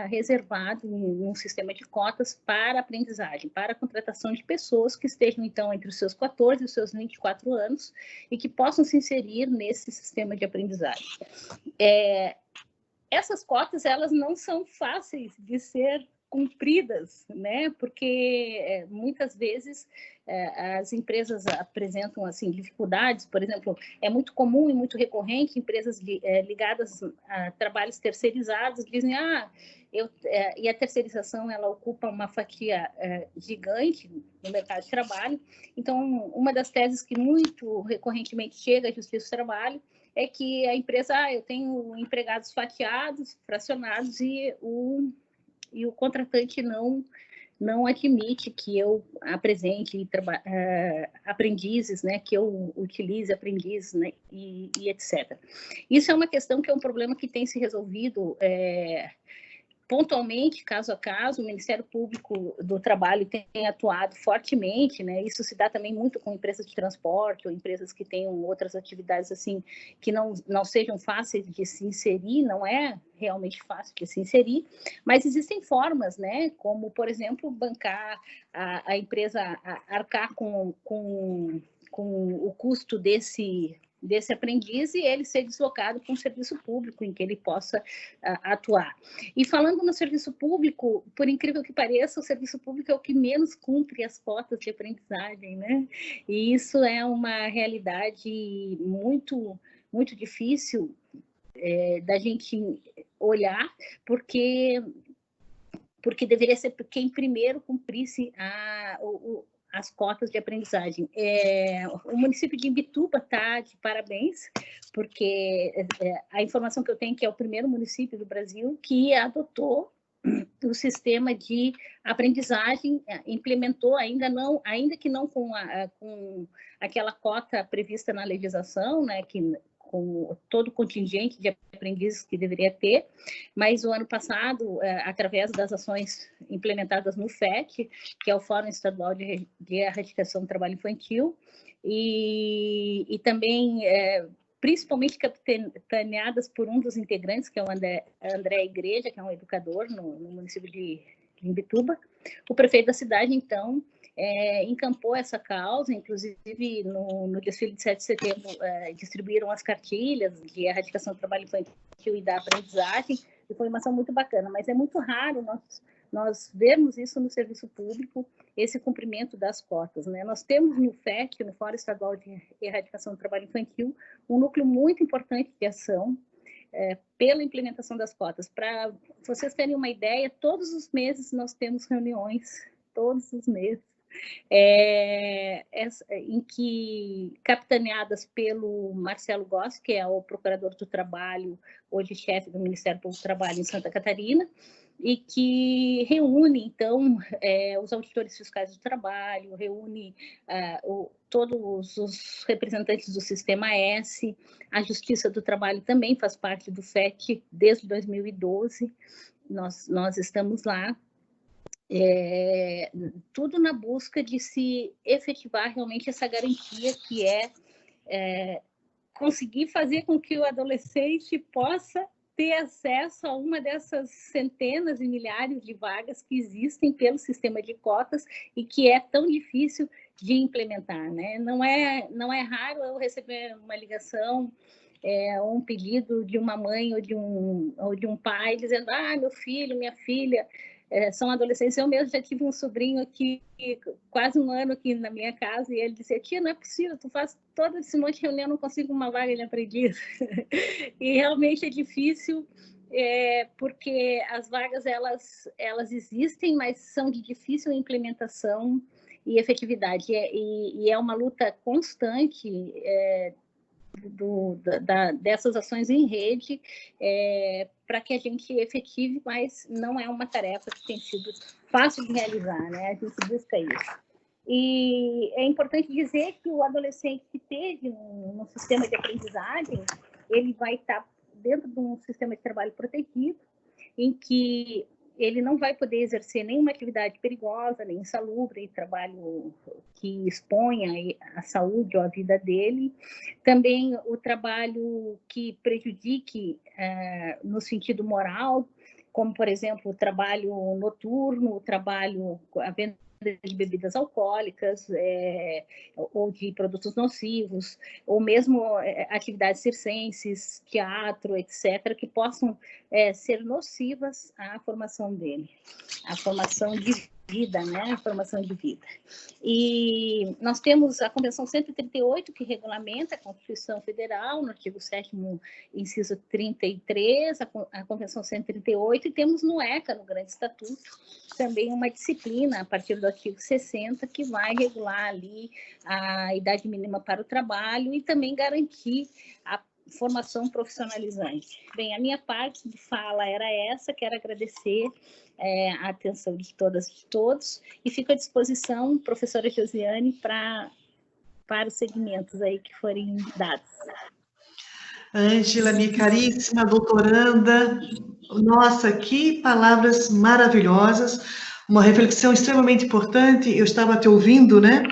reservado um sistema de cotas para aprendizagem, para a contratação de pessoas que estejam, então, entre os seus 14 e os seus 24 anos e que possam se inserir nesse sistema de aprendizagem. Essas cotas, elas não são fáceis de ser cumpridas, né? Porque muitas vezes as empresas apresentam assim dificuldades. Por exemplo, é muito comum e muito recorrente empresas ligadas a trabalhos terceirizados dizem e a terceirização ela ocupa uma fatia gigante no mercado de trabalho. Então, uma das teses que muito recorrentemente chega à Justiça do Trabalho é que a empresa, eu tenho empregados fatiados, fracionados, e o contratante não admite que eu apresente aprendizes, né, que eu utilize aprendizes, né, e etc. Isso é uma questão que é um problema que tem se resolvido pontualmente, caso a caso. O Ministério Público do Trabalho tem atuado fortemente, né? Isso se dá também muito com empresas de transporte ou empresas que tenham outras atividades assim que não sejam fáceis de se inserir, não é realmente fácil de se inserir, mas existem formas, né? Como, por exemplo, bancar a empresa, arcar com o custo desse aprendiz e ele ser deslocado para um serviço público em que ele possa atuar. E falando no serviço público, por incrível que pareça, o serviço público é o que menos cumpre as cotas de aprendizagem, né? E isso é uma realidade muito, muito difícil da gente olhar, porque deveria ser quem primeiro cumprisse as cotas de aprendizagem. O município de Imbituba está de parabéns, porque a informação que eu tenho é que é o primeiro município do Brasil que adotou o sistema de aprendizagem, implementou, ainda que não com aquela cota prevista na legislação, né, com todo o contingente de aprendizes que deveria ter, mas o ano passado, através das ações implementadas no FET, que é o Fórum Estadual de Erradicação do Trabalho Infantil, e também, principalmente capitaneadas por um dos integrantes, que é o André Igreja, que é um educador no município de Imbituba, o prefeito da cidade, então, encampou essa causa, inclusive no desfile de 7 de setembro distribuíram as cartilhas de erradicação do trabalho infantil e da aprendizagem, e foi uma ação muito bacana, mas é muito raro nós vermos isso no serviço público, esse cumprimento das cotas, né? Nós temos no FET, no Fórum Estadual de Erradicação do Trabalho Infantil, um núcleo muito importante de ação pela implementação das cotas. Para vocês terem uma ideia, todos os meses nós temos reuniões, todos os meses, em que, capitaneadas pelo Marcelo Goss, que é o procurador do trabalho, hoje chefe do Ministério Público do Trabalho em Santa Catarina, e que reúne, então, os auditores fiscais do trabalho, reúne todos os representantes do Sistema S, a Justiça do Trabalho também faz parte do FET desde 2012, nós estamos lá, tudo na busca de se efetivar realmente essa garantia que conseguir fazer com que o adolescente possa ter acesso a uma dessas centenas e milhares de vagas que existem pelo sistema de cotas e que é tão difícil de implementar, né? Não é raro eu receber uma ligação, um pedido de uma mãe ou de um pai dizendo: meu filho, minha filha são adolescentes. Eu mesmo já tive um sobrinho aqui, quase um ano aqui na minha casa, e ele disse: tia, não é possível, tu faz todo esse monte de reunião, não consigo uma vaga de aprendiz. E realmente é difícil, porque as vagas, elas existem, mas são de difícil implementação e efetividade. E é uma luta constante dessas ações em rede para que a gente efetive, mas não é uma tarefa que tem sido fácil de realizar, né? A gente busca isso. E é importante dizer que o adolescente que esteja no sistema de aprendizagem, ele vai estar dentro de um sistema de trabalho protegido, em que ele não vai poder exercer nenhuma atividade perigosa, nem insalubre, trabalho que exponha a saúde ou a vida dele. Também o trabalho que prejudique no sentido moral, como, por exemplo, o trabalho noturno, o trabalho, a venda de bebidas alcoólicas, ou de produtos nocivos, ou mesmo atividades circenses, teatro, etc., que possam ser nocivas à formação dele, à formação de vida, né? A formação de vida. E nós temos a Convenção 138, que regulamenta a Constituição Federal, no artigo 7º, inciso 33, a Convenção 138, e temos no ECA, no Grande Estatuto, também uma disciplina, a partir do artigo 60, que vai regular ali a idade mínima para o trabalho e também garantir a formação profissionalizante. Bem, a minha parte de fala era essa, quero agradecer a atenção de todas e de todos, e fico à disposição, professora Josiane, para os segmentos aí que forem dados. Ângela, minha caríssima doutoranda, nossa, que palavras maravilhosas, uma reflexão extremamente importante. Eu estava te ouvindo, né?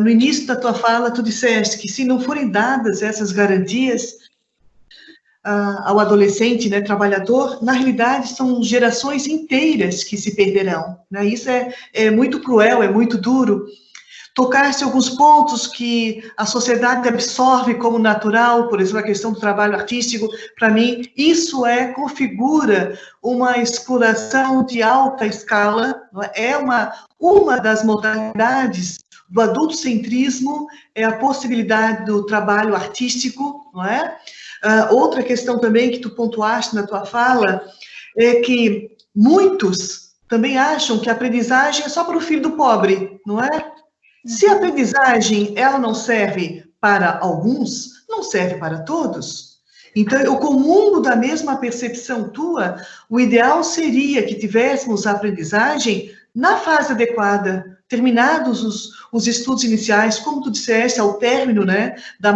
No início da tua fala, tu disseste que se não forem dadas essas garantias ao adolescente, né, trabalhador, na realidade são gerações inteiras que se perderão, né? Isso é muito cruel, é muito duro. Tocar-se alguns pontos que a sociedade absorve como natural, por exemplo, a questão do trabalho artístico, para mim, isso configura uma exploração de alta escala, é uma das modalidades do adultocentrismo, é a possibilidade do trabalho artístico, não é? Outra questão também que tu pontuaste na tua fala é que muitos também acham que a aprendizagem é só para o filho do pobre, não é? Se a aprendizagem ela não serve para alguns, não serve para todos. Então, eu comungo da mesma percepção tua, o ideal seria que tivéssemos a aprendizagem na fase adequada, terminados os estudos iniciais, como tu disseste, ao término, né, da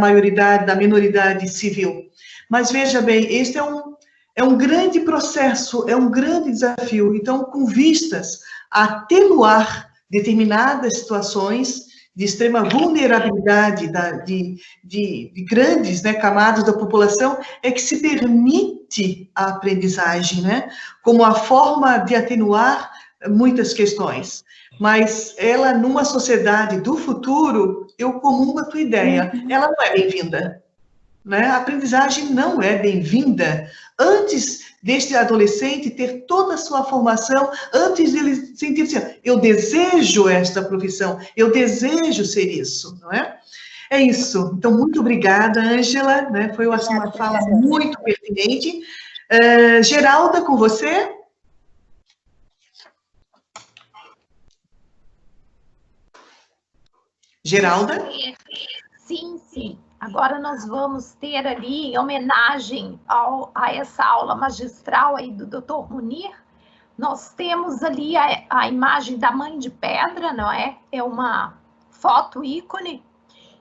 minoridade civil. Mas veja bem, este é um grande processo, é um grande desafio. Então, com vistas a atenuar determinadas situações de extrema vulnerabilidade de grandes, né, camadas da população, é que se permite a aprendizagem, né, como a forma de atenuar muitas questões. Mas ela, numa sociedade do futuro, eu comungo a tua ideia, ela não é bem-vinda, né? A aprendizagem não é bem-vinda. Antes deste adolescente ter toda a sua formação, antes dele sentir assim, eu desejo esta profissão, eu desejo ser isso, não é? É isso. Então, muito obrigada, Ângela, né? Foi uma fala muito pertinente. Geralda, com você? Geralda? Sim, sim. Agora nós vamos ter ali, em homenagem a essa aula magistral aí do Dr. Munir, Nós temos ali a imagem da Mãe de Pedra, não é? É uma foto ícone,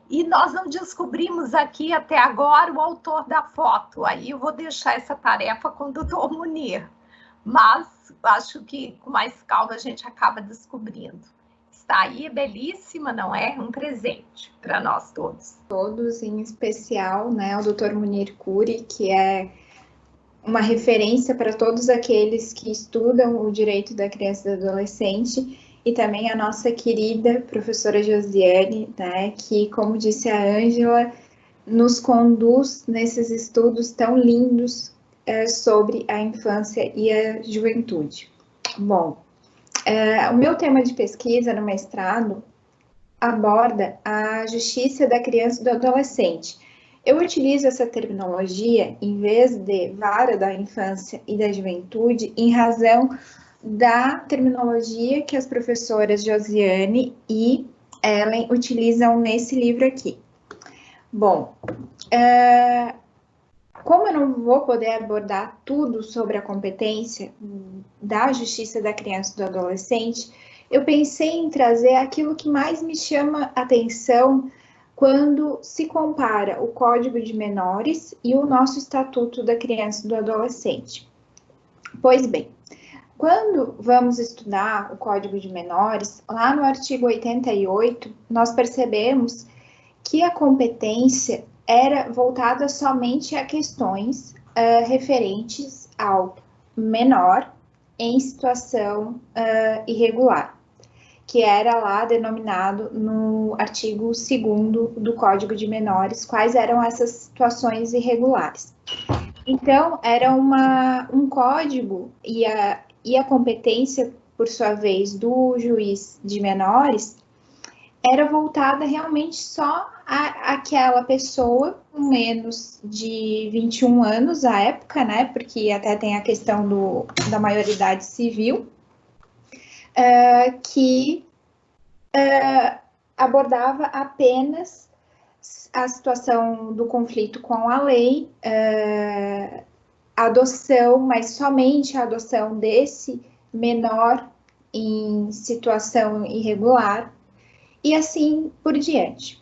e nós não descobrimos aqui até agora o autor da foto. Aí eu vou deixar essa tarefa com o doutor Munir, mas acho que com mais calma a gente acaba descobrindo. Está aí, é belíssima, não é? Um presente para nós todos. Todos, em especial, né, o doutor Munir Kuri, que é uma referência para todos aqueles que estudam o direito da criança e do adolescente, e também a nossa querida professora Josiane, né, que, como disse a Ângela, nos conduz nesses estudos tão lindos sobre a infância e a juventude. Bom, o meu tema de pesquisa no mestrado aborda a justiça da criança e do adolescente. Eu utilizo essa terminologia em vez de vara da infância e da juventude em razão da terminologia que as professoras Josiane e Ellen utilizam nesse livro aqui. Bom, como eu não vou poder abordar tudo sobre a competência da justiça da criança e do adolescente, eu pensei em trazer aquilo que mais me chama atenção quando se compara o Código de Menores e o nosso Estatuto da Criança e do Adolescente. Pois bem, quando vamos estudar o Código de Menores, lá no artigo 88, nós percebemos que a competência era voltada somente a questões referentes ao menor em situação irregular, que era lá denominado no artigo 2º do Código de Menores, quais eram essas situações irregulares. Então, era um código e a competência, por sua vez, do juiz de menores, era voltada realmente só àquela pessoa com menos de 21 anos à época, né? Porque até tem a questão da maioridade civil, que abordava apenas a situação do conflito com a lei, a adoção, mas somente a adoção desse menor em situação irregular, e assim por diante.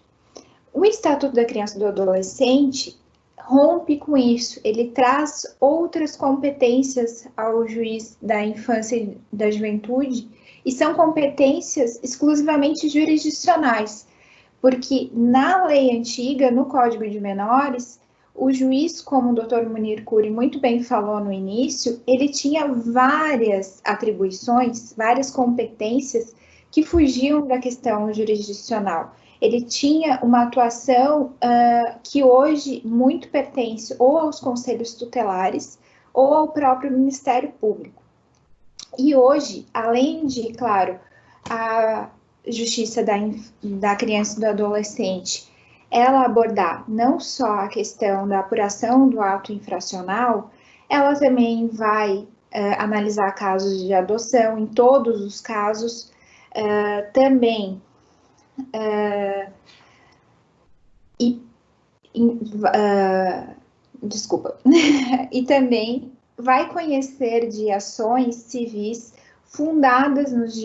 O Estatuto da Criança e do Adolescente rompe com isso, ele traz outras competências ao juiz da infância e da juventude, e são competências exclusivamente jurisdicionais, porque na lei antiga, no Código de Menores, o juiz, como o Dr. Munir Kuri muito bem falou no início, ele tinha várias atribuições, várias competências que fugiam da questão jurisdicional. Ele tinha uma atuação que hoje muito pertence ou aos conselhos tutelares ou ao próprio Ministério Público. E hoje, além de, claro, a justiça da criança e do adolescente, ela abordar não só a questão da apuração do ato infracional, ela também vai analisar casos de adoção, em todos os casos, também e também vai conhecer de ações civis fundadas nos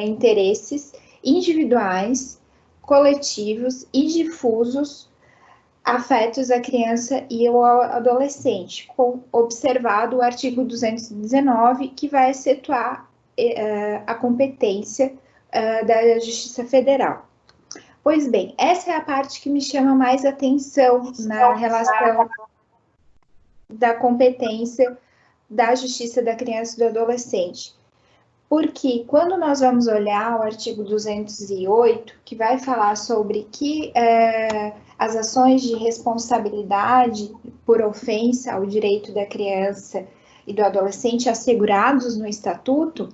interesses individuais, coletivos e difusos afetos à criança e ao adolescente, observado o artigo 219, que vai excetuar a competência da Justiça Federal. Pois bem, essa é a parte que me chama mais atenção na relação da competência da Justiça da Criança e do Adolescente. Porque quando nós vamos olhar o artigo 208, que vai falar sobre que as ações de responsabilidade por ofensa ao direito da criança e do adolescente assegurados no Estatuto,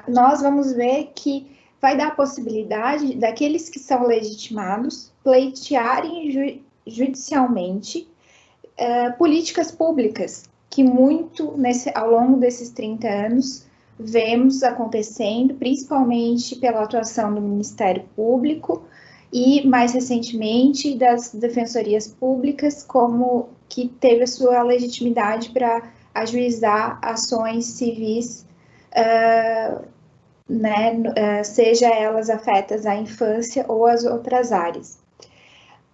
nós vamos ver que vai dar a possibilidade daqueles que são legitimados pleitearem judicialmente políticas públicas, que muito ao longo desses 30 anos vemos acontecendo, principalmente pela atuação do Ministério Público e, mais recentemente, das defensorias públicas, como que teve a sua legitimidade para ajuizar ações civis, seja elas afetas à infância ou às outras áreas.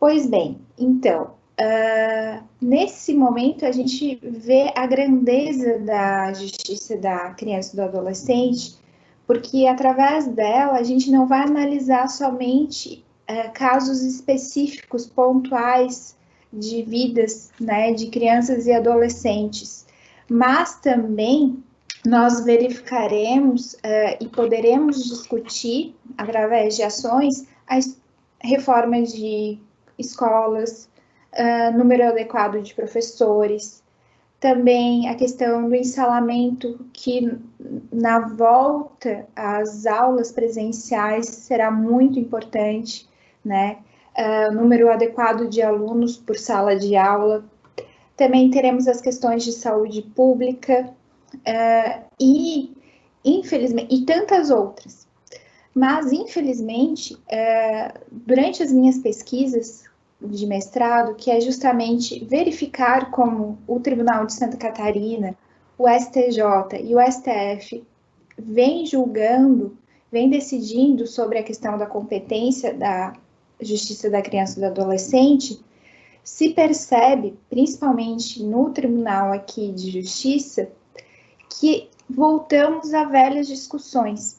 Pois bem, então, nesse momento a gente vê a grandeza da justiça da criança e do adolescente, porque através dela a gente não vai analisar somente casos específicos, pontuais de vidas, né, de crianças e adolescentes, mas também nós verificaremos e poderemos discutir, através de ações, a reforma de escolas, número adequado de professores, também a questão do ensalamento, que na volta às aulas presenciais será muito importante, né? Número adequado de alunos por sala de aula. Também teremos as questões de saúde pública e, infelizmente, e tantas outras. Mas, infelizmente, durante as minhas pesquisas de mestrado, que é justamente verificar como o Tribunal de Santa Catarina, o STJ e o STF vem julgando, vem decidindo sobre a questão da competência da Justiça da Criança e do Adolescente, se percebe, principalmente no Tribunal aqui de Justiça, que voltamos a velhas discussões,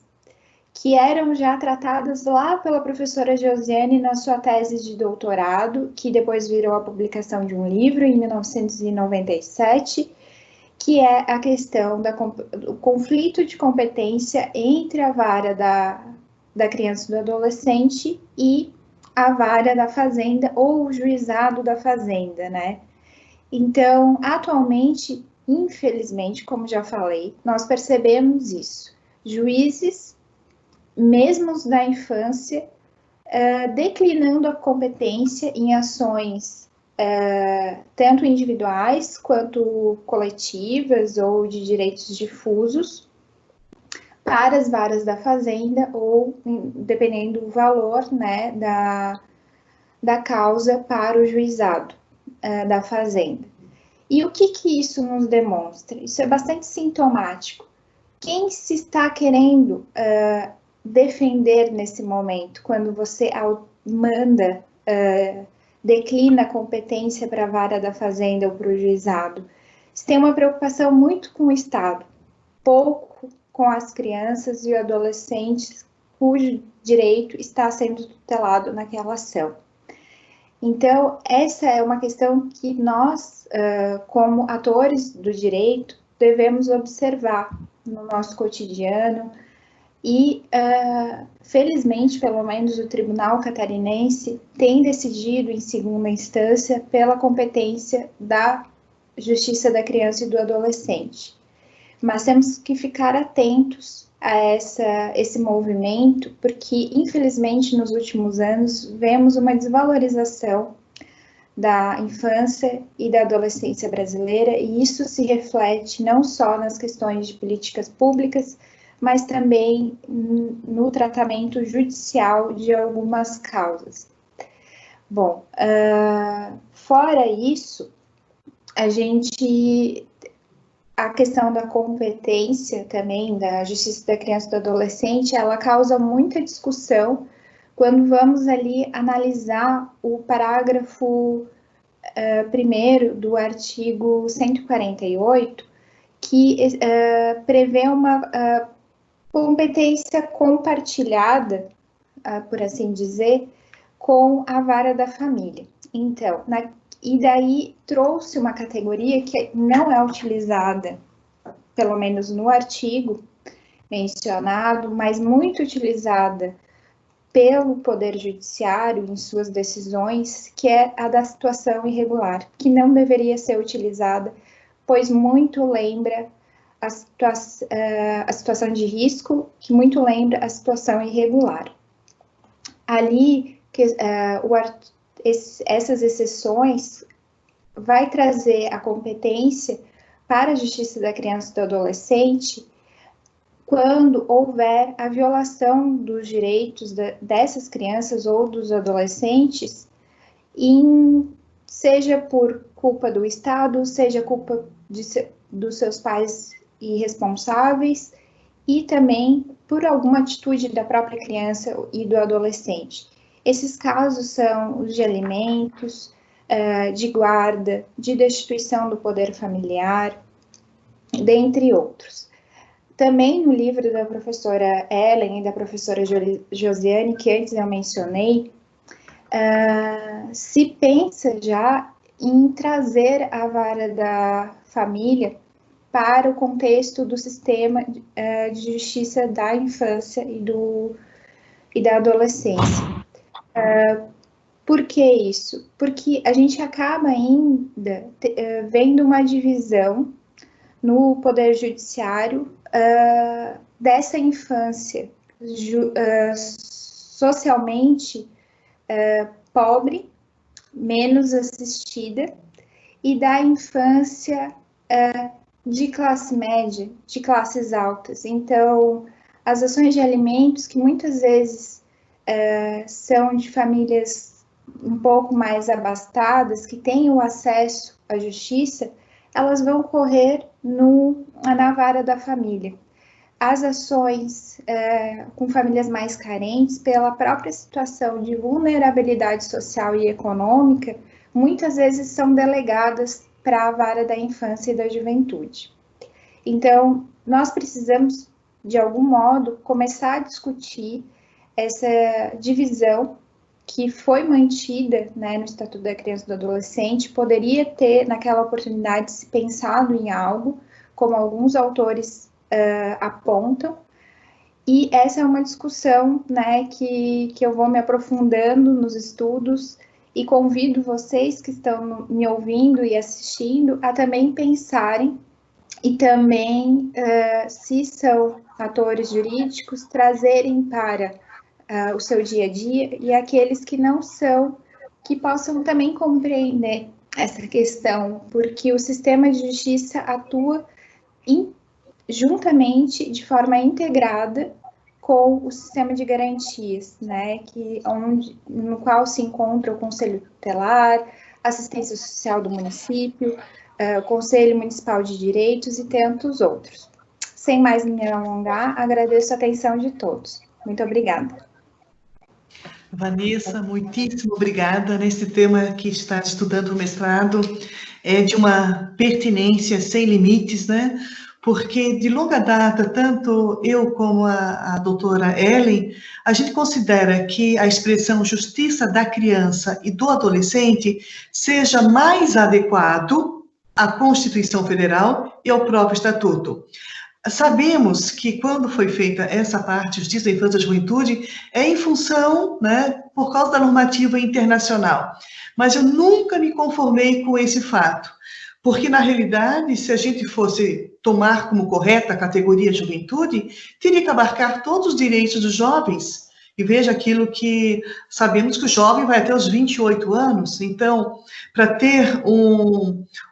que eram já tratadas lá pela professora Josiane na sua tese de doutorado, que depois virou a publicação de um livro em 1997, que é a questão do conflito de competência entre a vara da criança e do adolescente e a vara da fazenda ou o juizado da fazenda, né? Então, atualmente, infelizmente, como já falei, nós percebemos isso. Juízes, mesmo os da infância, declinando a competência em ações tanto individuais quanto coletivas ou de direitos difusos para as varas da fazenda ou, dependendo do valor, né, da causa, para o juizado da fazenda. E o que isso nos demonstra? Isso é bastante sintomático. Quem se está querendo defender nesse momento, quando você manda, declina a competência para a vara da fazenda ou para o juizado, você tem uma preocupação muito com o Estado, pouco com as crianças e adolescentes cujo direito está sendo tutelado naquela ação. Então, essa é uma questão que nós, como atores do direito, devemos observar no nosso cotidiano e, felizmente, pelo menos o Tribunal Catarinense tem decidido em segunda instância pela competência da Justiça da Criança e do Adolescente. Mas temos que ficar atentos a esse movimento, porque, infelizmente, nos últimos anos, vemos uma desvalorização da infância e da adolescência brasileira, e isso se reflete não só nas questões de políticas públicas, mas também no tratamento judicial de algumas causas. Bom, fora isso, a questão da competência também da Justiça da Criança e do Adolescente, ela causa muita discussão quando vamos ali analisar o parágrafo 1º do artigo 148, que prevê uma competência compartilhada, por assim dizer, com a vara da família. Então, e daí trouxe uma categoria que não é utilizada, pelo menos no artigo mencionado, mas muito utilizada pelo Poder Judiciário em suas decisões, que é a da situação irregular, que não deveria ser utilizada, pois muito lembra a situação de risco, que muito lembra a situação irregular. Ali, essas exceções vai trazer a competência para a Justiça da Criança e do Adolescente quando houver a violação dos direitos dessas crianças ou dos adolescentes, seja por culpa do Estado, seja dos seus pais irresponsáveis e também por alguma atitude da própria criança e do adolescente. Esses casos são os de alimentos, de guarda, de destituição do poder familiar, dentre outros. Também no livro da professora Ellen e da professora Josiane, que antes eu mencionei, se pensa já em trazer a vara da família para o contexto do sistema de justiça da infância e da adolescência. Por que isso? Porque a gente acaba ainda vendo uma divisão no Poder Judiciário dessa infância socialmente pobre, menos assistida, e da infância de classe média, de classes altas. Então, as ações de alimentos, que muitas vezes são de famílias um pouco mais abastadas, que têm o acesso à justiça, elas vão correr na vara da família. As ações com famílias mais carentes, pela própria situação de vulnerabilidade social e econômica, muitas vezes são delegadas para a vara da infância e da juventude. Então, nós precisamos, de algum modo, começar a discutir essa divisão que foi mantida, né, no Estatuto da Criança e do Adolescente. Poderia ter, naquela oportunidade, se pensado em algo, como alguns autores apontam, e essa é uma discussão, né, que eu vou me aprofundando nos estudos, e convido vocês que estão me ouvindo e assistindo a também pensarem, e também, se são atores jurídicos, trazerem para o seu dia a dia, e aqueles que não são, que possam também compreender essa questão, porque o sistema de justiça atua juntamente, de forma integrada, com o sistema de garantias, né, no qual se encontra o Conselho Tutelar, assistência social do município, o Conselho Municipal de Direitos e tantos outros. Sem mais me alongar, agradeço a atenção de todos. Muito obrigada. Vanessa, muitíssimo obrigada. Nesse tema que está estudando o mestrado, é de uma pertinência sem limites, né? Porque de longa data, tanto eu como a doutora Ellen, a gente considera que a expressão justiça da criança e do adolescente seja mais adequado à Constituição Federal e ao próprio Estatuto. Sabemos que quando foi feita essa parte, Justiça da Infância e da Juventude, é em função, né, por causa da normativa internacional. Mas eu nunca me conformei com esse fato, porque, na realidade, se a gente fosse tomar como correta a categoria juventude, teria que abarcar todos os direitos dos jovens. E veja aquilo que sabemos que o jovem vai até os 28 anos, então, para ter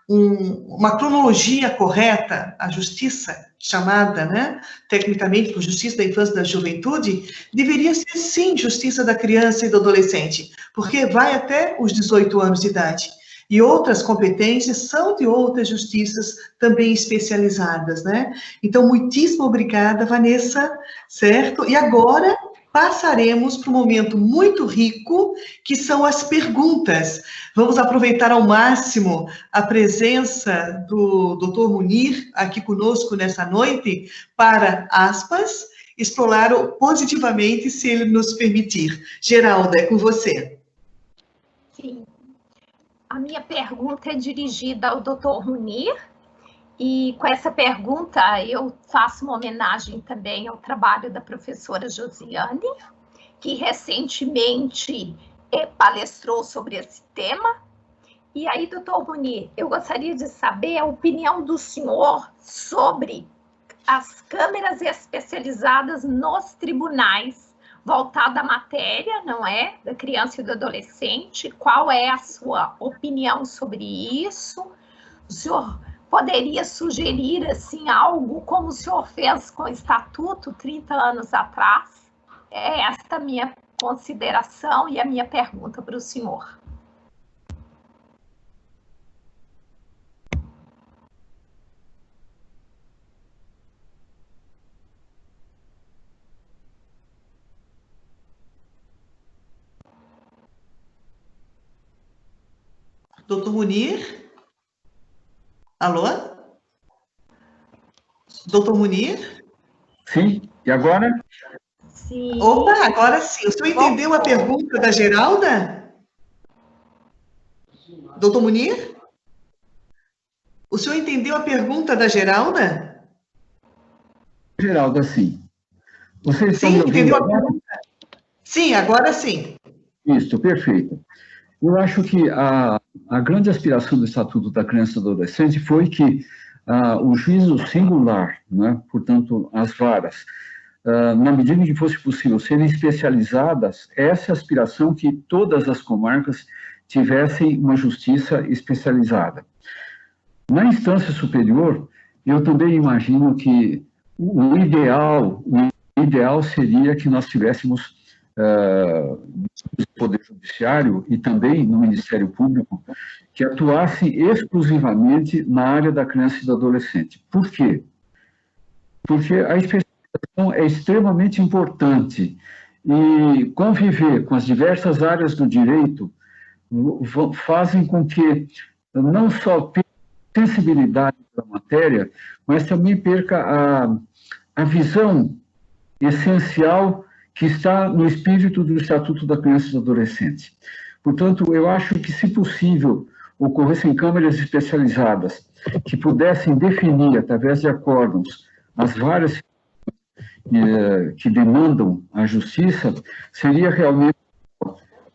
uma cronologia correta, a justiça chamada, né, tecnicamente por Justiça da Infância e da Juventude, deveria ser, sim, Justiça da Criança e do Adolescente, porque vai até os 18 anos de idade. E outras competências são de outras justiças também especializadas, né? Então, muitíssimo obrigada, Vanessa, certo? E agora passaremos para um momento muito rico, que são as perguntas. Vamos aproveitar ao máximo a presença do Dr. Munir aqui conosco nessa noite para, aspas, explorar positivamente, se ele nos permitir. Geralda, é com você. Sim. A minha pergunta é dirigida ao Dr. Munir, e com essa pergunta eu faço uma homenagem também ao trabalho da professora Josiane, que recentemente palestrou sobre esse tema. E aí, doutor Munir, eu gostaria de saber a opinião do senhor sobre as câmeras especializadas nos tribunais, voltada à matéria, não é? Da criança e do adolescente. Qual é a sua opinião sobre isso? O senhor poderia sugerir, assim, algo como o senhor fez com o Estatuto 30 anos atrás? É esta a minha consideração e a minha pergunta para o senhor. Doutor Munir? Alô? Doutor Munir? Sim, e agora? Sim. Opa, agora sim. O senhor entendeu a pergunta da Geralda? Doutor Munir? O senhor entendeu a pergunta da Geralda? Geralda, sim. Vocês estão Sim, me ouvindo entendeu a agora? pergunta? Sim, agora sim. Isso, perfeito. Eu acho que a grande aspiração do Estatuto da Criança e do Adolescente foi que o juízo singular, né, portanto, as varas, na medida em que fosse possível serem especializadas, essa é a aspiração que todas as comarcas tivessem uma justiça especializada. Na instância superior, eu também imagino que o ideal seria que nós tivéssemos no Poder Judiciário e também no Ministério Público que atuassem exclusivamente na área da criança e do adolescente. Por quê? Porque a especialização é extremamente importante e conviver com as diversas áreas do direito fazem com que não só perca a sensibilidade da matéria, mas também perca a visão essencial que está no espírito do Estatuto da Criança e do Adolescente. Portanto, eu acho que, se possível, ocorressem câmaras especializadas que pudessem definir, através de acórdãos, as várias que demandam a justiça, seria realmente...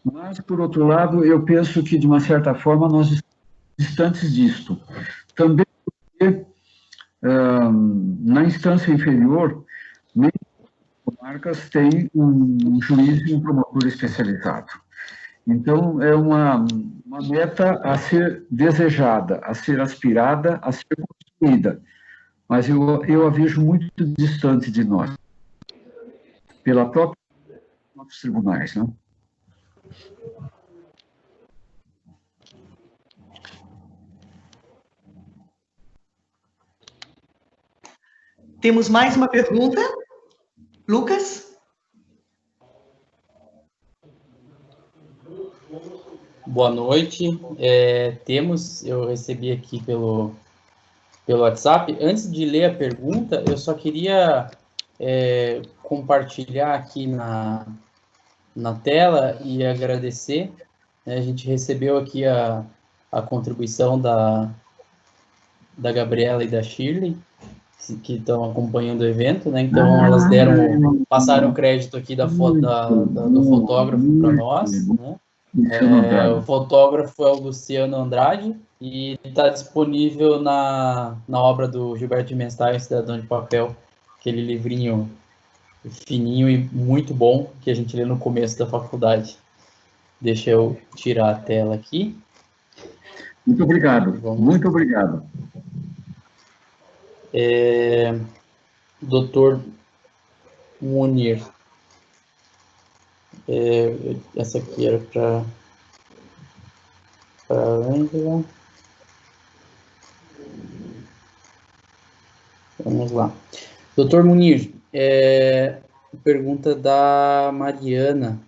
Mas, por outro lado, eu penso que, de uma certa forma, nós estamos distantes disto. Também porque, na instância inferior, nem comarcas têm um juiz e um promotor especializado. Então, é uma meta a ser desejada, a ser aspirada, a ser construída. Mas eu a vejo muito distante de nós, pela própria nossos tribunais, né? Temos mais uma pergunta? Lucas? Boa noite. Eu recebi aqui pelo WhatsApp. Antes de ler a pergunta, eu só queria compartilhar aqui na tela e agradecer. A gente recebeu aqui a contribuição da Gabriela e da Shirley, que estão acompanhando o evento, né? Então, elas passaram crédito aqui do fotógrafo para nós, né? O fotógrafo é o Luciano Andrade e está disponível na obra do Gilberto de Menstein, Cidadão de Papel, aquele livrinho fininho e muito bom que a gente lê no começo da faculdade. Deixa eu tirar a tela aqui. Muito obrigado. Muito obrigado. Doutor Munir. Essa aqui era para Ângela. Vamos lá. Doutor Munir, pergunta da Mariana.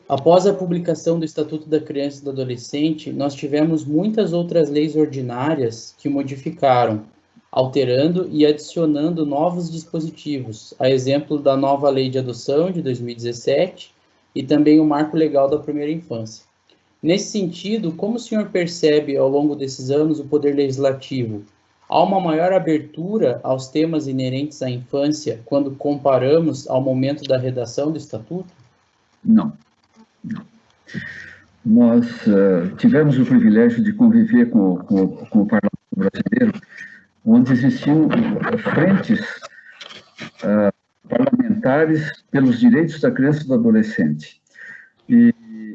Após a publicação do Estatuto da Criança e do Adolescente, nós tivemos muitas outras leis ordinárias que modificaram, alterando e adicionando novos dispositivos, a exemplo da nova Lei de Adoção de 2017 e também o Marco Legal da Primeira Infância. Nesse sentido, como o senhor percebe ao longo desses anos o Poder Legislativo? Há uma maior abertura aos temas inerentes à infância quando comparamos ao momento da redação do Estatuto? Não. Nós tivemos o privilégio de conviver com o Parlamento brasileiro, onde existiam frentes parlamentares pelos direitos da criança e do adolescente. E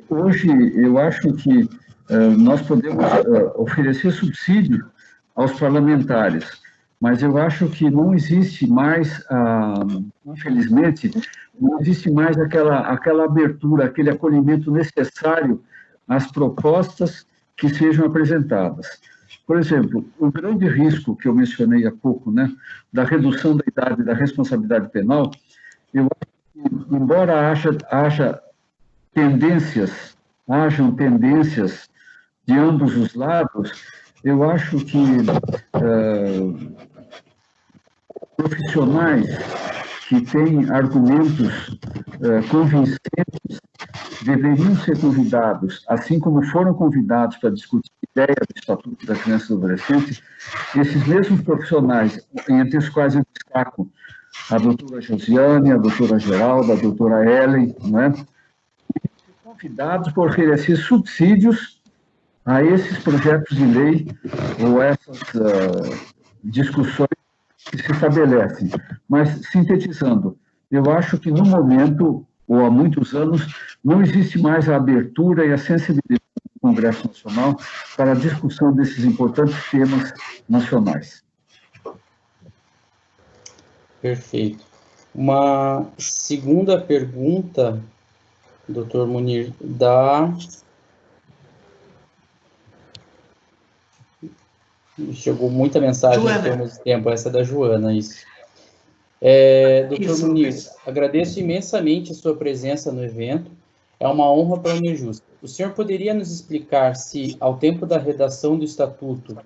hoje eu acho que nós podemos oferecer subsídio aos parlamentares, mas eu acho que não existe mais, infelizmente, não existe mais aquela abertura, aquele acolhimento necessário às propostas que sejam apresentadas. Por exemplo, o grande risco que eu mencionei há pouco, né, da redução da idade da responsabilidade penal, eu acho que, embora hajam tendências de ambos os lados, eu acho que profissionais que têm argumentos convincentes deveriam ser convidados, assim como foram convidados para discutir a ideia do Estatuto da Criança e do Adolescente, esses mesmos profissionais, entre os quais eu destaco a doutora Josiane, a doutora Geralda, a doutora Ellen, né, convidados para oferecer subsídios a esses projetos de lei ou essas discussões que se estabelecem. Mas, sintetizando, eu acho que no momento, ou há muitos anos, não existe mais a abertura e a sensibilidade do Congresso Nacional para a discussão desses importantes temas nacionais. Perfeito. Uma segunda pergunta, doutor Munir, chegou muita mensagem em termos de tempo, essa é da Joana, isso. Doutor Munir, agradeço imensamente a sua presença no evento, é uma honra para a Unijusc. O senhor poderia nos explicar se, ao tempo da redação do Estatuto,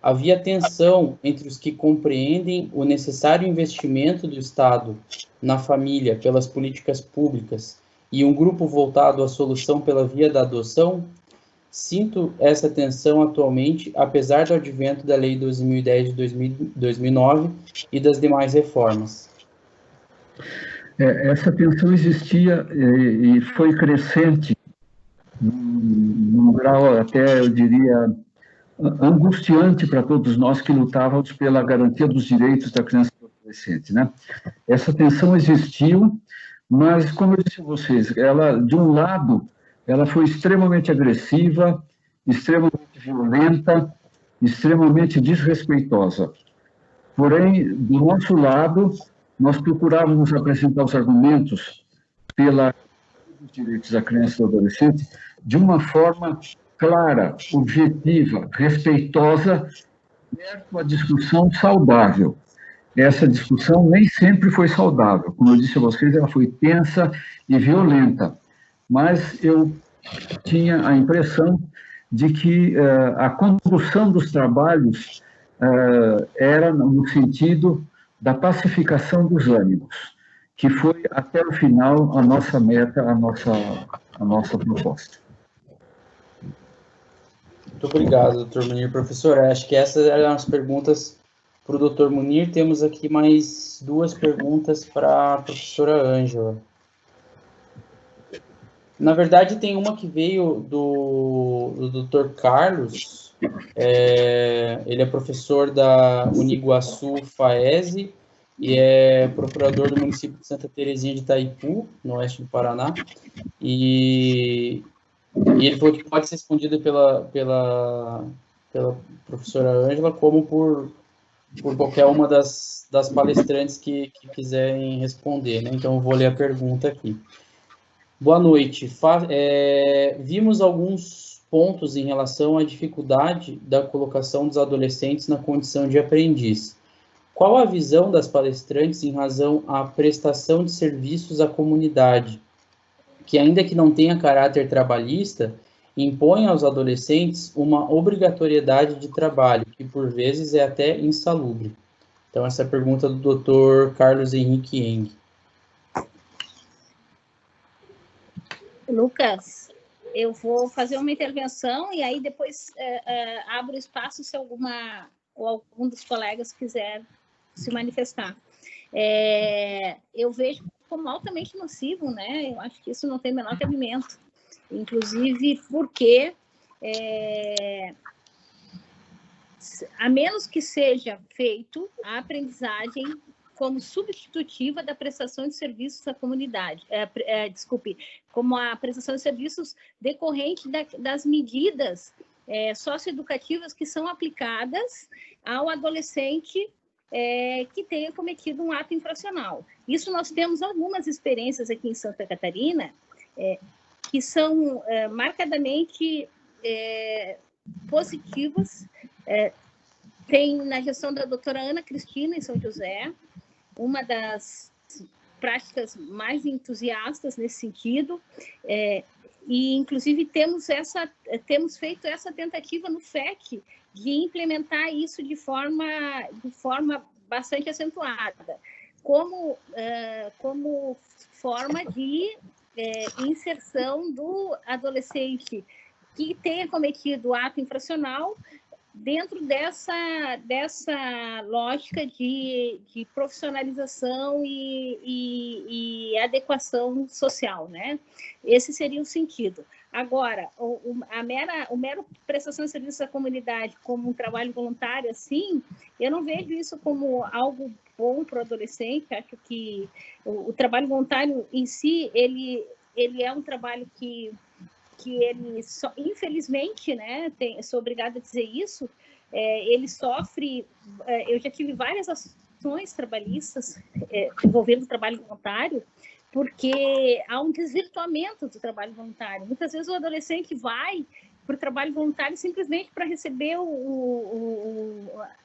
havia tensão entre os que compreendem o necessário investimento do Estado na família pelas políticas públicas e um grupo voltado à solução pela via da adoção? Sinto essa tensão atualmente, apesar do advento da Lei 2010 de 2009 e das demais reformas. Essa tensão existia e foi crescente num grau até, eu diria, angustiante para todos nós que lutávamos pela garantia dos direitos da criança e do adolescente, né? Essa tensão existiu, mas, como eu disse a vocês, ela, de um lado, ela foi extremamente agressiva, extremamente violenta, extremamente desrespeitosa. Porém, do nosso lado, nós procurávamos apresentar os argumentos pelos direitos da criança e do adolescente de uma forma clara, objetiva, respeitosa, perto a discussão saudável. Essa discussão nem sempre foi saudável. Como eu disse a vocês, ela foi tensa e violenta. Mas eu tinha a impressão de que a condução dos trabalhos era no sentido da pacificação dos ânimos, que foi, até o final, a nossa meta, a nossa proposta. Muito obrigado, doutor Munir. Professor, acho que essas eram as perguntas para o doutor Munir. Temos aqui mais duas perguntas para a professora Ângela. Na verdade, tem uma que veio do Dr. Carlos, ele é professor da Uniguaçu FAESE e é procurador do município de Santa Terezinha de Itaipu, no oeste do Paraná, e ele falou que pode ser respondido pela professora Ângela, como por qualquer uma das palestrantes que quiserem responder, né? Então, eu vou ler a pergunta aqui. Boa noite. Vimos alguns pontos em relação à dificuldade da colocação dos adolescentes na condição de aprendiz. Qual a visão das palestrantes em razão à prestação de serviços à comunidade, que, ainda que não tenha caráter trabalhista, impõe aos adolescentes uma obrigatoriedade de trabalho, que por vezes é até insalubre? Então, essa é a pergunta do Dr. Carlos Henrique Eng. Lucas, eu vou fazer uma intervenção e aí depois abro espaço se algum dos colegas quiser se manifestar. Eu vejo como altamente nocivo, né? Eu acho que isso não tem o menor cabimento. Inclusive porque, a menos que seja feito a aprendizagem como substitutiva da prestação de serviços à comunidade, como a prestação de serviços decorrente das medidas socioeducativas que são aplicadas ao adolescente que tenha cometido um ato infracional. Isso nós temos algumas experiências aqui em Santa Catarina que são marcadamente positivas. Tem na gestão da doutora Ana Cristina, em São José, uma das práticas mais entusiastas nesse sentido, inclusive, temos feito essa tentativa no FEC de implementar isso de forma bastante acentuada, como forma de inserção do adolescente que tenha cometido ato infracional dentro dessa lógica de profissionalização e adequação social, né? Esse seria o sentido. Agora, o mero prestação de serviço à comunidade como um trabalho voluntário, assim, eu não vejo isso como algo bom para o adolescente. Acho que o trabalho voluntário em si, ele é um trabalho que ele, infelizmente, né, sou obrigada a dizer isso, ele sofre. Eu já tive várias ações trabalhistas envolvendo o trabalho voluntário, porque há um desvirtuamento do trabalho voluntário. Muitas vezes o adolescente vai para o trabalho voluntário simplesmente para receber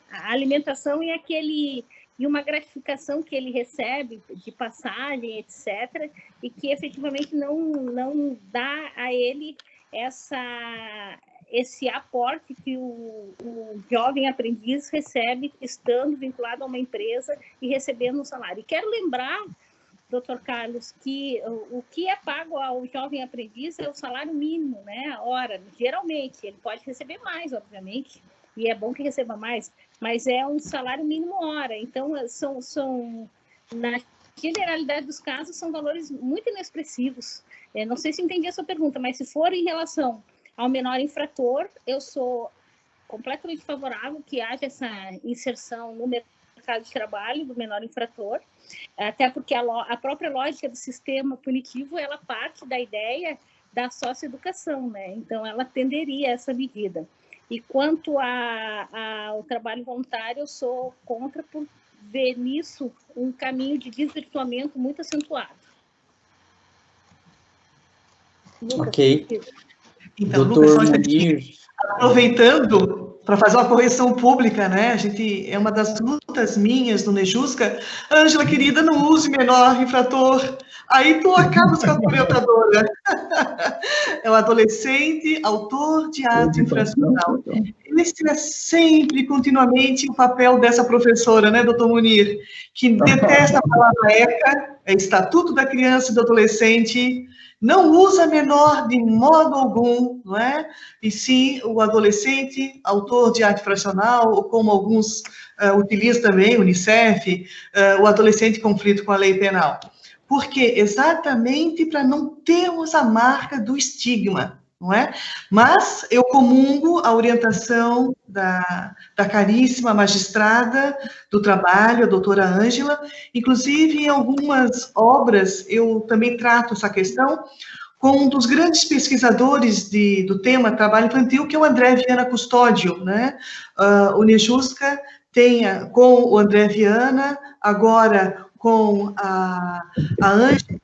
a alimentação e uma gratificação que ele recebe de passagem, etc., e que efetivamente não dá a ele esse aporte que o jovem aprendiz recebe estando vinculado a uma empresa e recebendo um salário. E quero lembrar, doutor Carlos, que o que é pago ao jovem aprendiz é o salário mínimo, né, a hora. Geralmente, ele pode receber mais, obviamente, e é bom que receba mais, mas é um salário mínimo hora. Então, na generalidade dos casos, são valores muito inexpressivos. Não sei se entendi a sua pergunta, mas se for em relação ao menor infrator, eu sou completamente favorável que haja essa inserção no mercado de trabalho do menor infrator, até porque a própria lógica do sistema punitivo, ela parte da ideia da socioeducação, né? Então, ela tenderia a essa medida. E quanto ao trabalho voluntário, eu sou contra por ver nisso um caminho de desvirtuamento muito acentuado. Ok. Então, Doutor Lucas, Munir, aproveitando para fazer uma correção pública, né? É uma das lutas minhas no Nejusca. Ângela, querida, não use menor infrator. Aí tu acabas com a orientadora. É o adolescente, autor de ato infracional. Esse é sempre, continuamente, o papel dessa professora, né, doutor Munir? Que detesta a palavra ECA, é Estatuto da Criança e do Adolescente, não usa menor de modo algum, não é? E sim o adolescente, autor de ato infracional, ou como alguns utilizam também, Unicef, o adolescente em conflito com a lei penal. Por quê? Exatamente para não termos a marca do estigma, não é? Mas eu comungo a orientação da caríssima magistrada do trabalho, a doutora Ângela. Inclusive, em algumas obras, eu também trato essa questão com um dos grandes pesquisadores do tema trabalho infantil, que é o André Viana Custódio, né? O Nejusca tem, com o André Viana, agora com a Ângela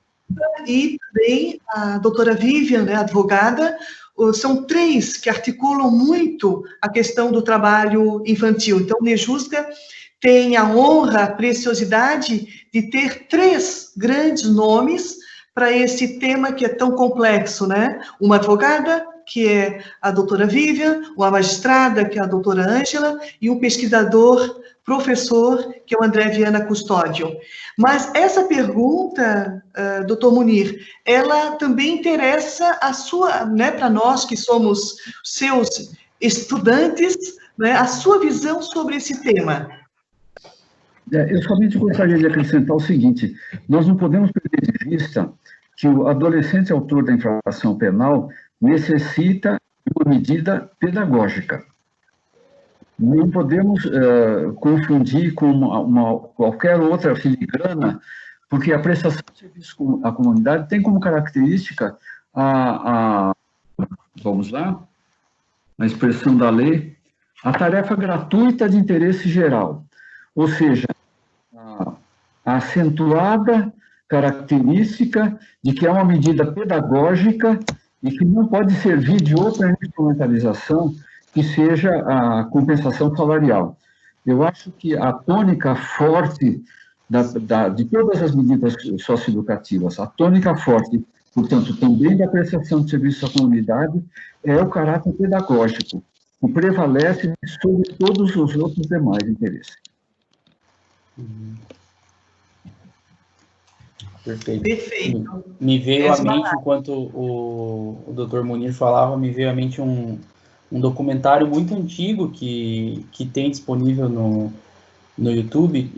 e também a doutora Vivian, né, advogada. São três que articulam muito a questão do trabalho infantil. Então, o Nejusca tem a honra, a preciosidade de ter três grandes nomes para esse tema que é tão complexo, né? Uma advogada, que é a doutora Vivian, uma magistrada, que é a doutora Ângela, e um pesquisador, professor, que é o André Viana Custódio. Mas essa pergunta, doutor Munir, ela também interessa né, para nós que somos seus estudantes, né, a sua visão sobre esse tema. Eu somente gostaria de acrescentar o seguinte: nós não podemos perder de vista que o adolescente autor da infração penal necessita de uma medida pedagógica. Não podemos confundir com qualquer outra filigrana, porque a prestação de serviço à comunidade tem como característica vamos lá, a expressão da lei, a tarefa gratuita de interesse geral, ou seja, a acentuada característica de que é uma medida pedagógica e que não pode servir de outra instrumentalização que seja a compensação salarial. Eu acho que a tônica forte de todas as medidas socioeducativas, a tônica forte portanto, também da prestação de serviço à comunidade, é o caráter pedagógico, que prevalece sobre todos os outros demais interesses. Perfeito. Perfeito. Me veio à mente, enquanto o Dr. Munir falava, me veio à mente um documentário muito antigo que tem disponível no YouTube,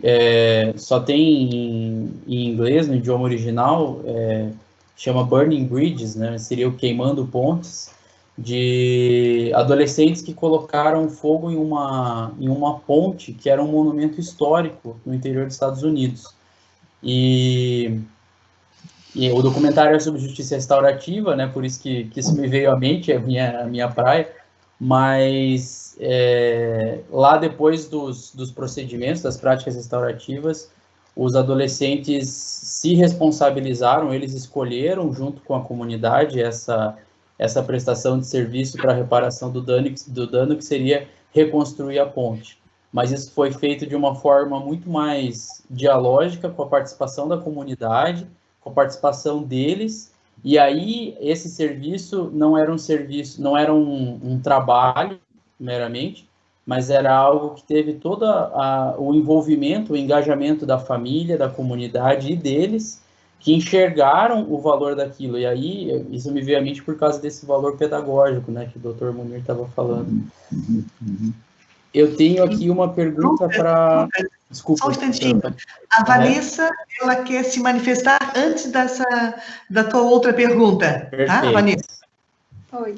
só tem em inglês, no idioma original, chama Burning Bridges, né? Seria o Queimando Pontes, de adolescentes que colocaram fogo em uma ponte que era um monumento histórico no interior dos Estados Unidos. E o documentário é sobre justiça restaurativa, né? Por isso que isso me veio à mente, é a minha praia. Mas lá depois dos procedimentos, das práticas restaurativas, os adolescentes se responsabilizaram, eles escolheram, junto com a comunidade, essa prestação de serviço para reparação do dano, que seria reconstruir a ponte. Mas isso foi feito de uma forma muito mais dialógica, com a participação da comunidade, com a participação deles. E aí, esse serviço não era um trabalho, meramente, mas era algo que teve todo o envolvimento, o engajamento da família, da comunidade e deles, que enxergaram o valor daquilo. E aí, isso me veio à mente por causa desse valor pedagógico, né, que o Dr. Munir estava falando. Eu tenho aqui uma pergunta para... Desculpa. Só um instantinho. A Vanessa, ela quer se manifestar antes da tua outra pergunta. Perfeito. Tá, Vanessa? Oi.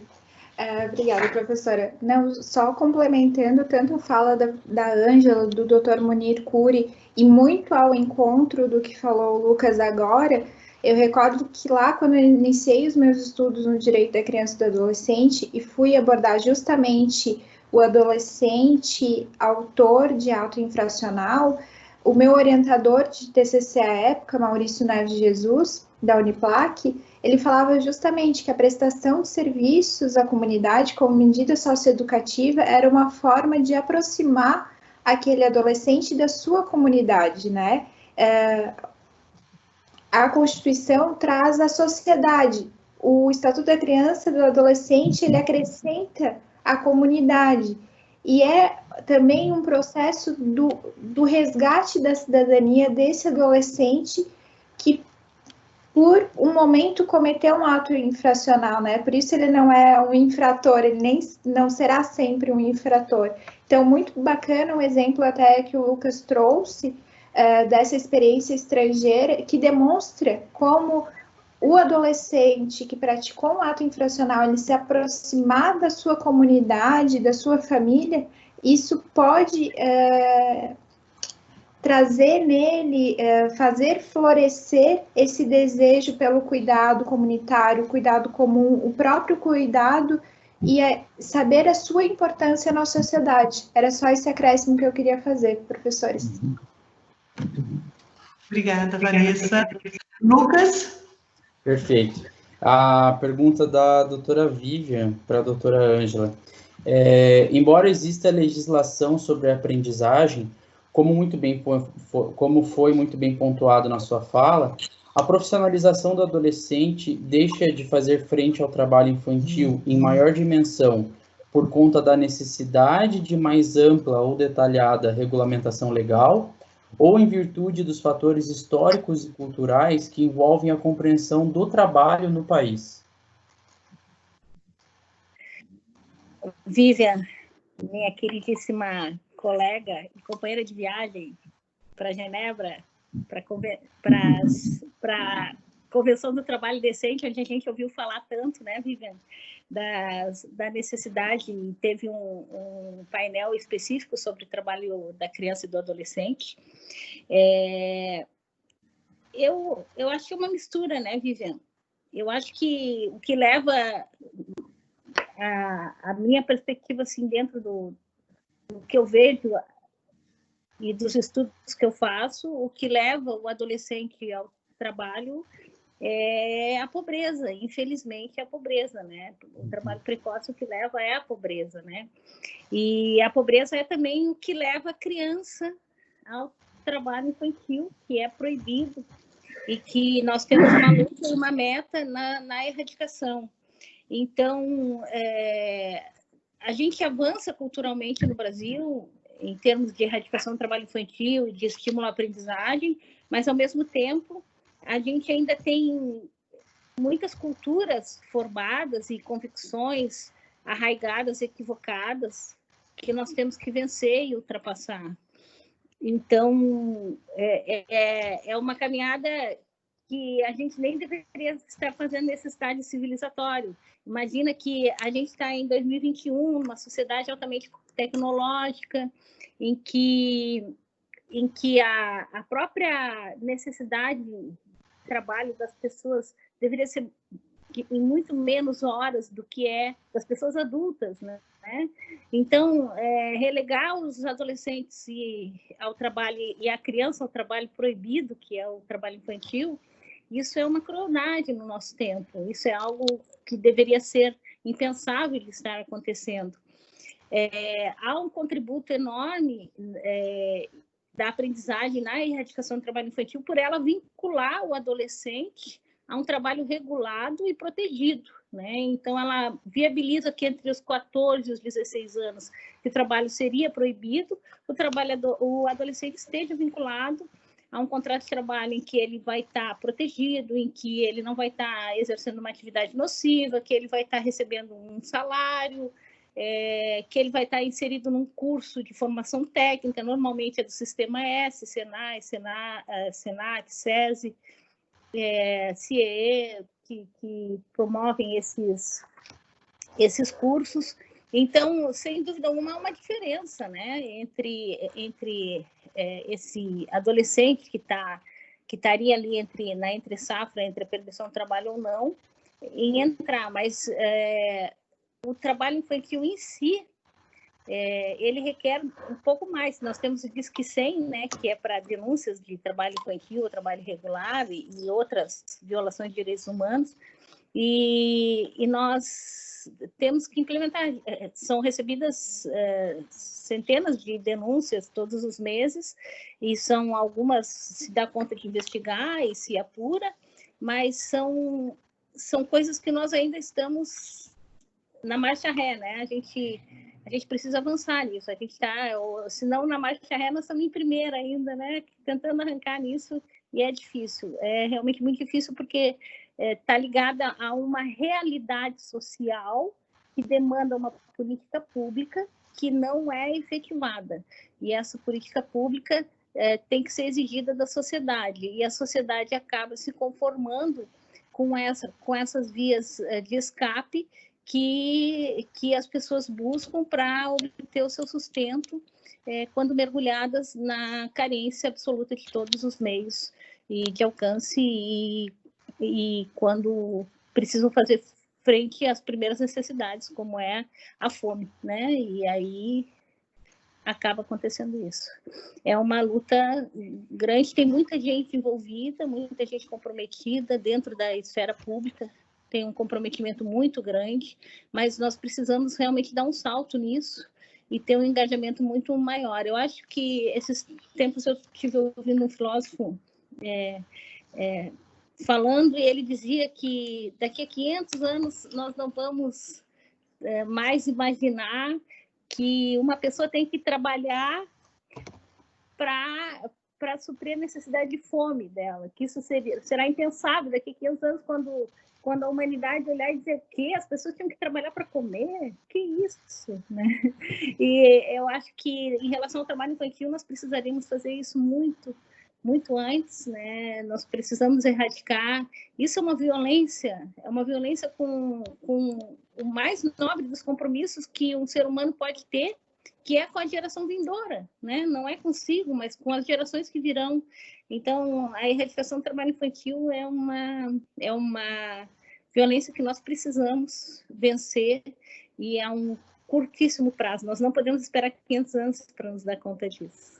Obrigada, professora. Não, só complementando tanto a fala da Ângela, do Dr. Munir Curi, e muito ao encontro do que falou o Lucas agora, eu recordo que lá, quando eu iniciei os meus estudos no direito da criança e do adolescente, e fui abordar justamente o adolescente autor de ato infracional, o meu orientador de TCC à época, Maurício Neves de Jesus, da Uniplac, ele falava justamente que a prestação de serviços à comunidade como medida socioeducativa era uma forma de aproximar aquele adolescente da sua comunidade, né? A Constituição traz a sociedade. O Estatuto da Criança e do Adolescente, ele acrescenta a comunidade. E é também um processo do resgate da cidadania desse adolescente que, por um momento, cometeu um ato infracional, né? Por isso ele não é um infrator, ele não será sempre um infrator. Então, muito bacana um exemplo até que o Lucas trouxe dessa experiência estrangeira, que demonstra como o adolescente que praticou um ato infracional, ele se aproximar da sua comunidade, da sua família, isso pode trazer nele, fazer florescer esse desejo pelo cuidado comunitário, cuidado comum, o próprio cuidado e saber a sua importância na sociedade. Era só esse acréscimo que eu queria fazer, professores. Obrigada, Vanessa. Lucas? Perfeito. A pergunta da doutora Vivian para a doutora Ângela. Embora exista legislação sobre a aprendizagem, como foi muito bem pontuado na sua fala, a profissionalização do adolescente deixa de fazer frente ao trabalho infantil em maior dimensão por conta da necessidade de mais ampla ou detalhada regulamentação legal, ou em virtude dos fatores históricos e culturais que envolvem a compreensão do trabalho no país? Vivian, minha queridíssima colega e companheira de viagem para Genebra, para a Convenção do Trabalho Decente, onde a gente ouviu falar tanto, né, Vivian, da necessidade, teve um painel específico sobre o trabalho da criança e do adolescente. Eu acho que é uma mistura, né, Vivian? Eu acho que o que leva a minha perspectiva, assim, dentro do que eu vejo e dos estudos que eu faço, o que leva o adolescente ao trabalho é a pobreza, infelizmente é a pobreza, né? O trabalho precoce o que leva é a pobreza, né? E a pobreza é também o que leva a criança ao trabalho infantil, que é proibido. e que nós temos uma luta e uma meta na erradicação. Então, a gente avança culturalmente no Brasil em termos de erradicação do trabalho infantil e de estímulo à aprendizagem, mas, ao mesmo tempo, a gente ainda tem muitas culturas formadas e convicções arraigadas, equivocadas, que nós temos que vencer e ultrapassar. Então, é uma caminhada que a gente nem deveria estar fazendo nesse estágio civilizatório. Imagina que a gente está em 2021, uma sociedade altamente tecnológica, em que a própria necessidade de trabalho das pessoas deveria ser em muito menos horas do que é das pessoas adultas, né? Então, relegar os adolescentes ao trabalho e a criança ao trabalho proibido, que é o trabalho infantil, isso é uma crueldade no nosso tempo. Isso é algo que deveria ser impensável de estar acontecendo. Há um contributo enorme da aprendizagem na erradicação do trabalho infantil por ela vincular o adolescente a um trabalho regulado e protegido, né? Então, ela viabiliza que entre os 14 e os 16 anos que o trabalho seria proibido, o adolescente esteja vinculado a um contrato de trabalho em que ele vai estar protegido, em que ele não vai estar exercendo uma atividade nociva, que ele vai estar recebendo um salário, que ele vai estar inserido num curso de formação técnica, normalmente é do Sistema S, Senai, Senac, SESI, CIE, que promovem esses cursos. Então, sem dúvida alguma, há uma diferença, né, entre esse adolescente que estaria ali na entre-safra, entre a permissão do trabalho ou não, em entrar, mas o trabalho infantil em si, ele requer um pouco mais. Nós temos o Disque 100, né, que é para denúncias de trabalho infantil, trabalho irregular e outras violações de direitos humanos, e nós temos que implementar. São recebidas centenas de denúncias todos os meses, e são algumas se dá conta de investigar e se apura, mas são coisas que nós ainda estamos na marcha ré, né? A gente precisa avançar nisso. A gente está, se não na marcha ré, nós estamos em primeira ainda, né? Tentando arrancar nisso, e é difícil. É realmente muito difícil, porque está ligada a uma realidade social que demanda uma política pública que não é efetivada. E essa política pública tem que ser exigida da sociedade. E a sociedade acaba se conformando com essas vias de escape que as pessoas buscam para obter o seu sustento quando mergulhadas na carência absoluta de todos os meios e de alcance e quando precisam fazer frente às primeiras necessidades, como é a fome, né? E aí acaba acontecendo isso. É uma luta grande, tem muita gente envolvida, muita gente comprometida dentro da esfera pública, tem um comprometimento muito grande, mas nós precisamos realmente dar um salto nisso e ter um engajamento muito maior. Eu acho que esses tempos eu estive ouvindo um filósofo falando, e ele dizia que daqui a 500 anos nós não vamos mais imaginar que uma pessoa tem que trabalhar para suprir a necessidade de fome dela, que isso será impensável daqui a 500 anos, quando a humanidade olhar e dizer que as pessoas tinham que trabalhar para comer, que isso, né? E eu acho que, em relação ao trabalho infantil, nós precisaríamos fazer isso muito, muito antes, né? Nós precisamos erradicar. Isso é uma violência com o mais nobre dos compromissos que um ser humano pode ter, que é com a geração vindoura, né? Não é consigo, mas com as gerações que virão. Então, a erradicação do trabalho infantil é uma violência que nós precisamos vencer, e a um curtíssimo prazo. Nós não podemos esperar 500 anos para nos dar conta disso.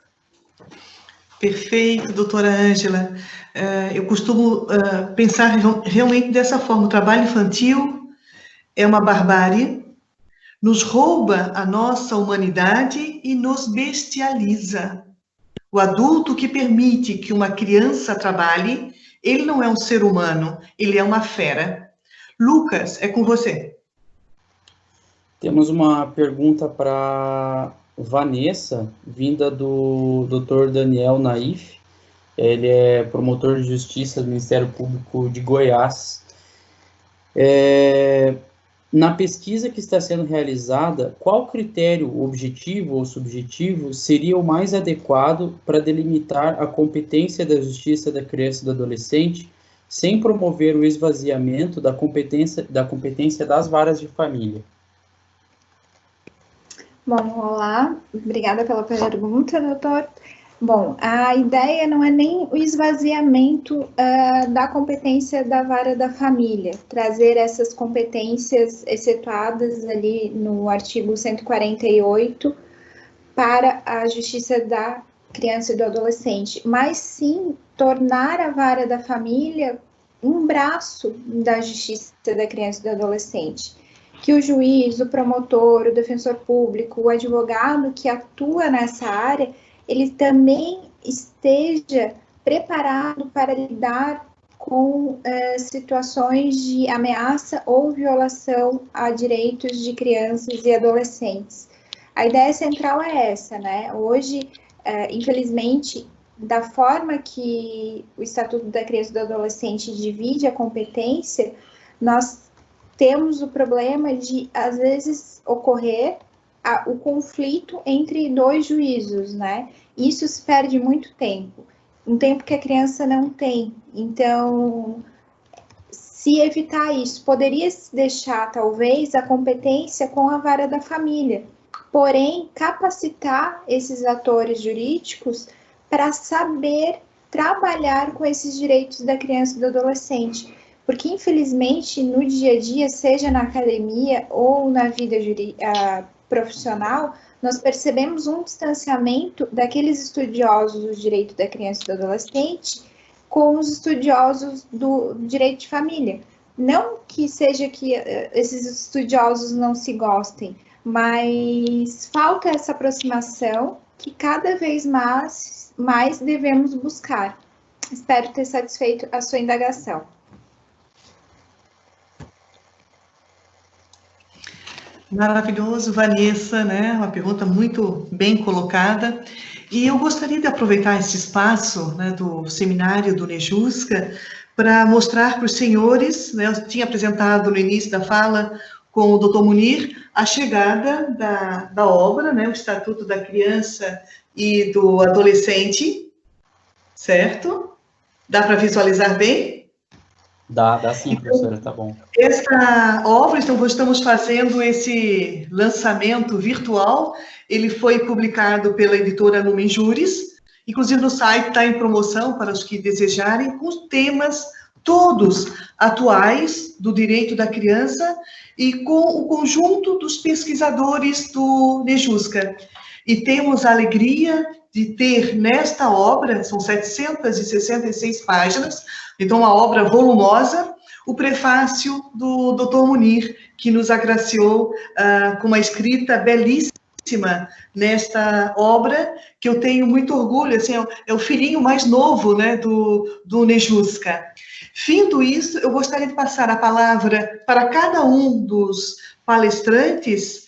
Perfeito, doutora Ângela. Eu costumo pensar realmente dessa forma. O trabalho infantil é uma barbárie, nos rouba a nossa humanidade e nos bestializa. O adulto que permite que uma criança trabalhe Ele não é um ser humano, ele é uma fera. Lucas, é com você. Temos uma pergunta para Vanessa, vinda do Dr. Daniel Naif. Ele é promotor de justiça do Ministério Público de Goiás. Na pesquisa que está sendo realizada, qual critério objetivo ou subjetivo seria o mais adequado para delimitar a competência da justiça da criança e do adolescente, sem promover o esvaziamento da competência das varas de família? Bom, olá, obrigada pela pergunta, doutor. Bom, a ideia não é nem o esvaziamento da competência da vara da família, trazer essas competências excetuadas ali no artigo 148 para a justiça da criança e do adolescente, mas sim tornar a vara da família um braço da justiça da criança e do adolescente. Que o juiz, o promotor, o defensor público, o advogado que atua nessa área, ele também esteja preparado para lidar com situações de ameaça ou violação a direitos de crianças e adolescentes. A ideia central é essa, né? Hoje, infelizmente, da forma que o Estatuto da Criança e do Adolescente divide a competência, nós temos o problema de, às vezes, ocorrer o conflito entre dois juízos, né? Isso se perde muito tempo, um tempo que a criança não tem. Então, se evitar isso, poderia se deixar, talvez, a competência com a vara da família, porém, capacitar esses atores jurídicos para saber trabalhar com esses direitos da criança e do adolescente. Porque, infelizmente, no dia a dia, seja na academia ou na vida profissional, nós percebemos um distanciamento daqueles estudiosos do direito da criança e do adolescente com os estudiosos do direito de família. Não que seja que esses estudiosos não se gostem, mas falta essa aproximação que cada vez mais devemos buscar. Espero ter satisfeito a sua indagação. Maravilhoso, Vanessa, né? Uma pergunta muito bem colocada. E eu gostaria de aproveitar esse espaço, né, do seminário do Nejusca para mostrar para os senhores, né, eu tinha apresentado no início da fala com o Dr. Munir a chegada da obra, né, o Estatuto da Criança e do Adolescente, certo? Dá para visualizar bem? Dá sim, professora, tá bom. Essa obra, então, estamos fazendo esse lançamento virtual, ele foi publicado pela editora Numen Juris, inclusive no site está em promoção para os que desejarem, com os temas todos atuais do direito da criança e com o conjunto dos pesquisadores do Nejusca. E temos a alegria de ter nesta obra, são 766 páginas, então uma obra volumosa, o prefácio do Dr. Munir, que nos agraciou com uma escrita belíssima nesta obra, que eu tenho muito orgulho, assim, é o filhinho mais novo, né, do Nejusca. Findo isso, eu gostaria de passar a palavra para cada um dos palestrantes.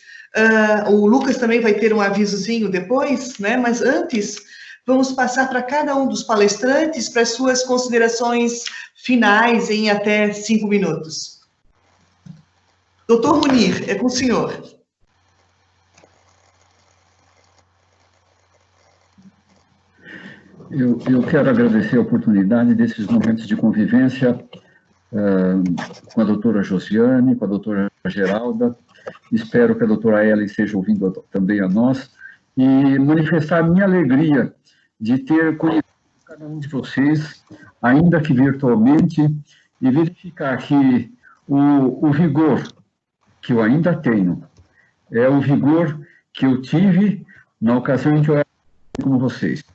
O Lucas também vai ter um avisozinho depois, né? Mas antes, vamos passar para cada um dos palestrantes para as suas considerações finais em até 5 minutos. Doutor Munir, é com o senhor. Eu quero agradecer a oportunidade desses momentos de convivência com a doutora Josiane, com a doutora Geralda. Espero que a doutora Ellen esteja ouvindo também a nós, e manifestar a minha alegria de ter conhecido cada um de vocês, ainda que virtualmente, e verificar que o vigor que eu ainda tenho é o vigor que eu tive na ocasião em que eu era como vocês.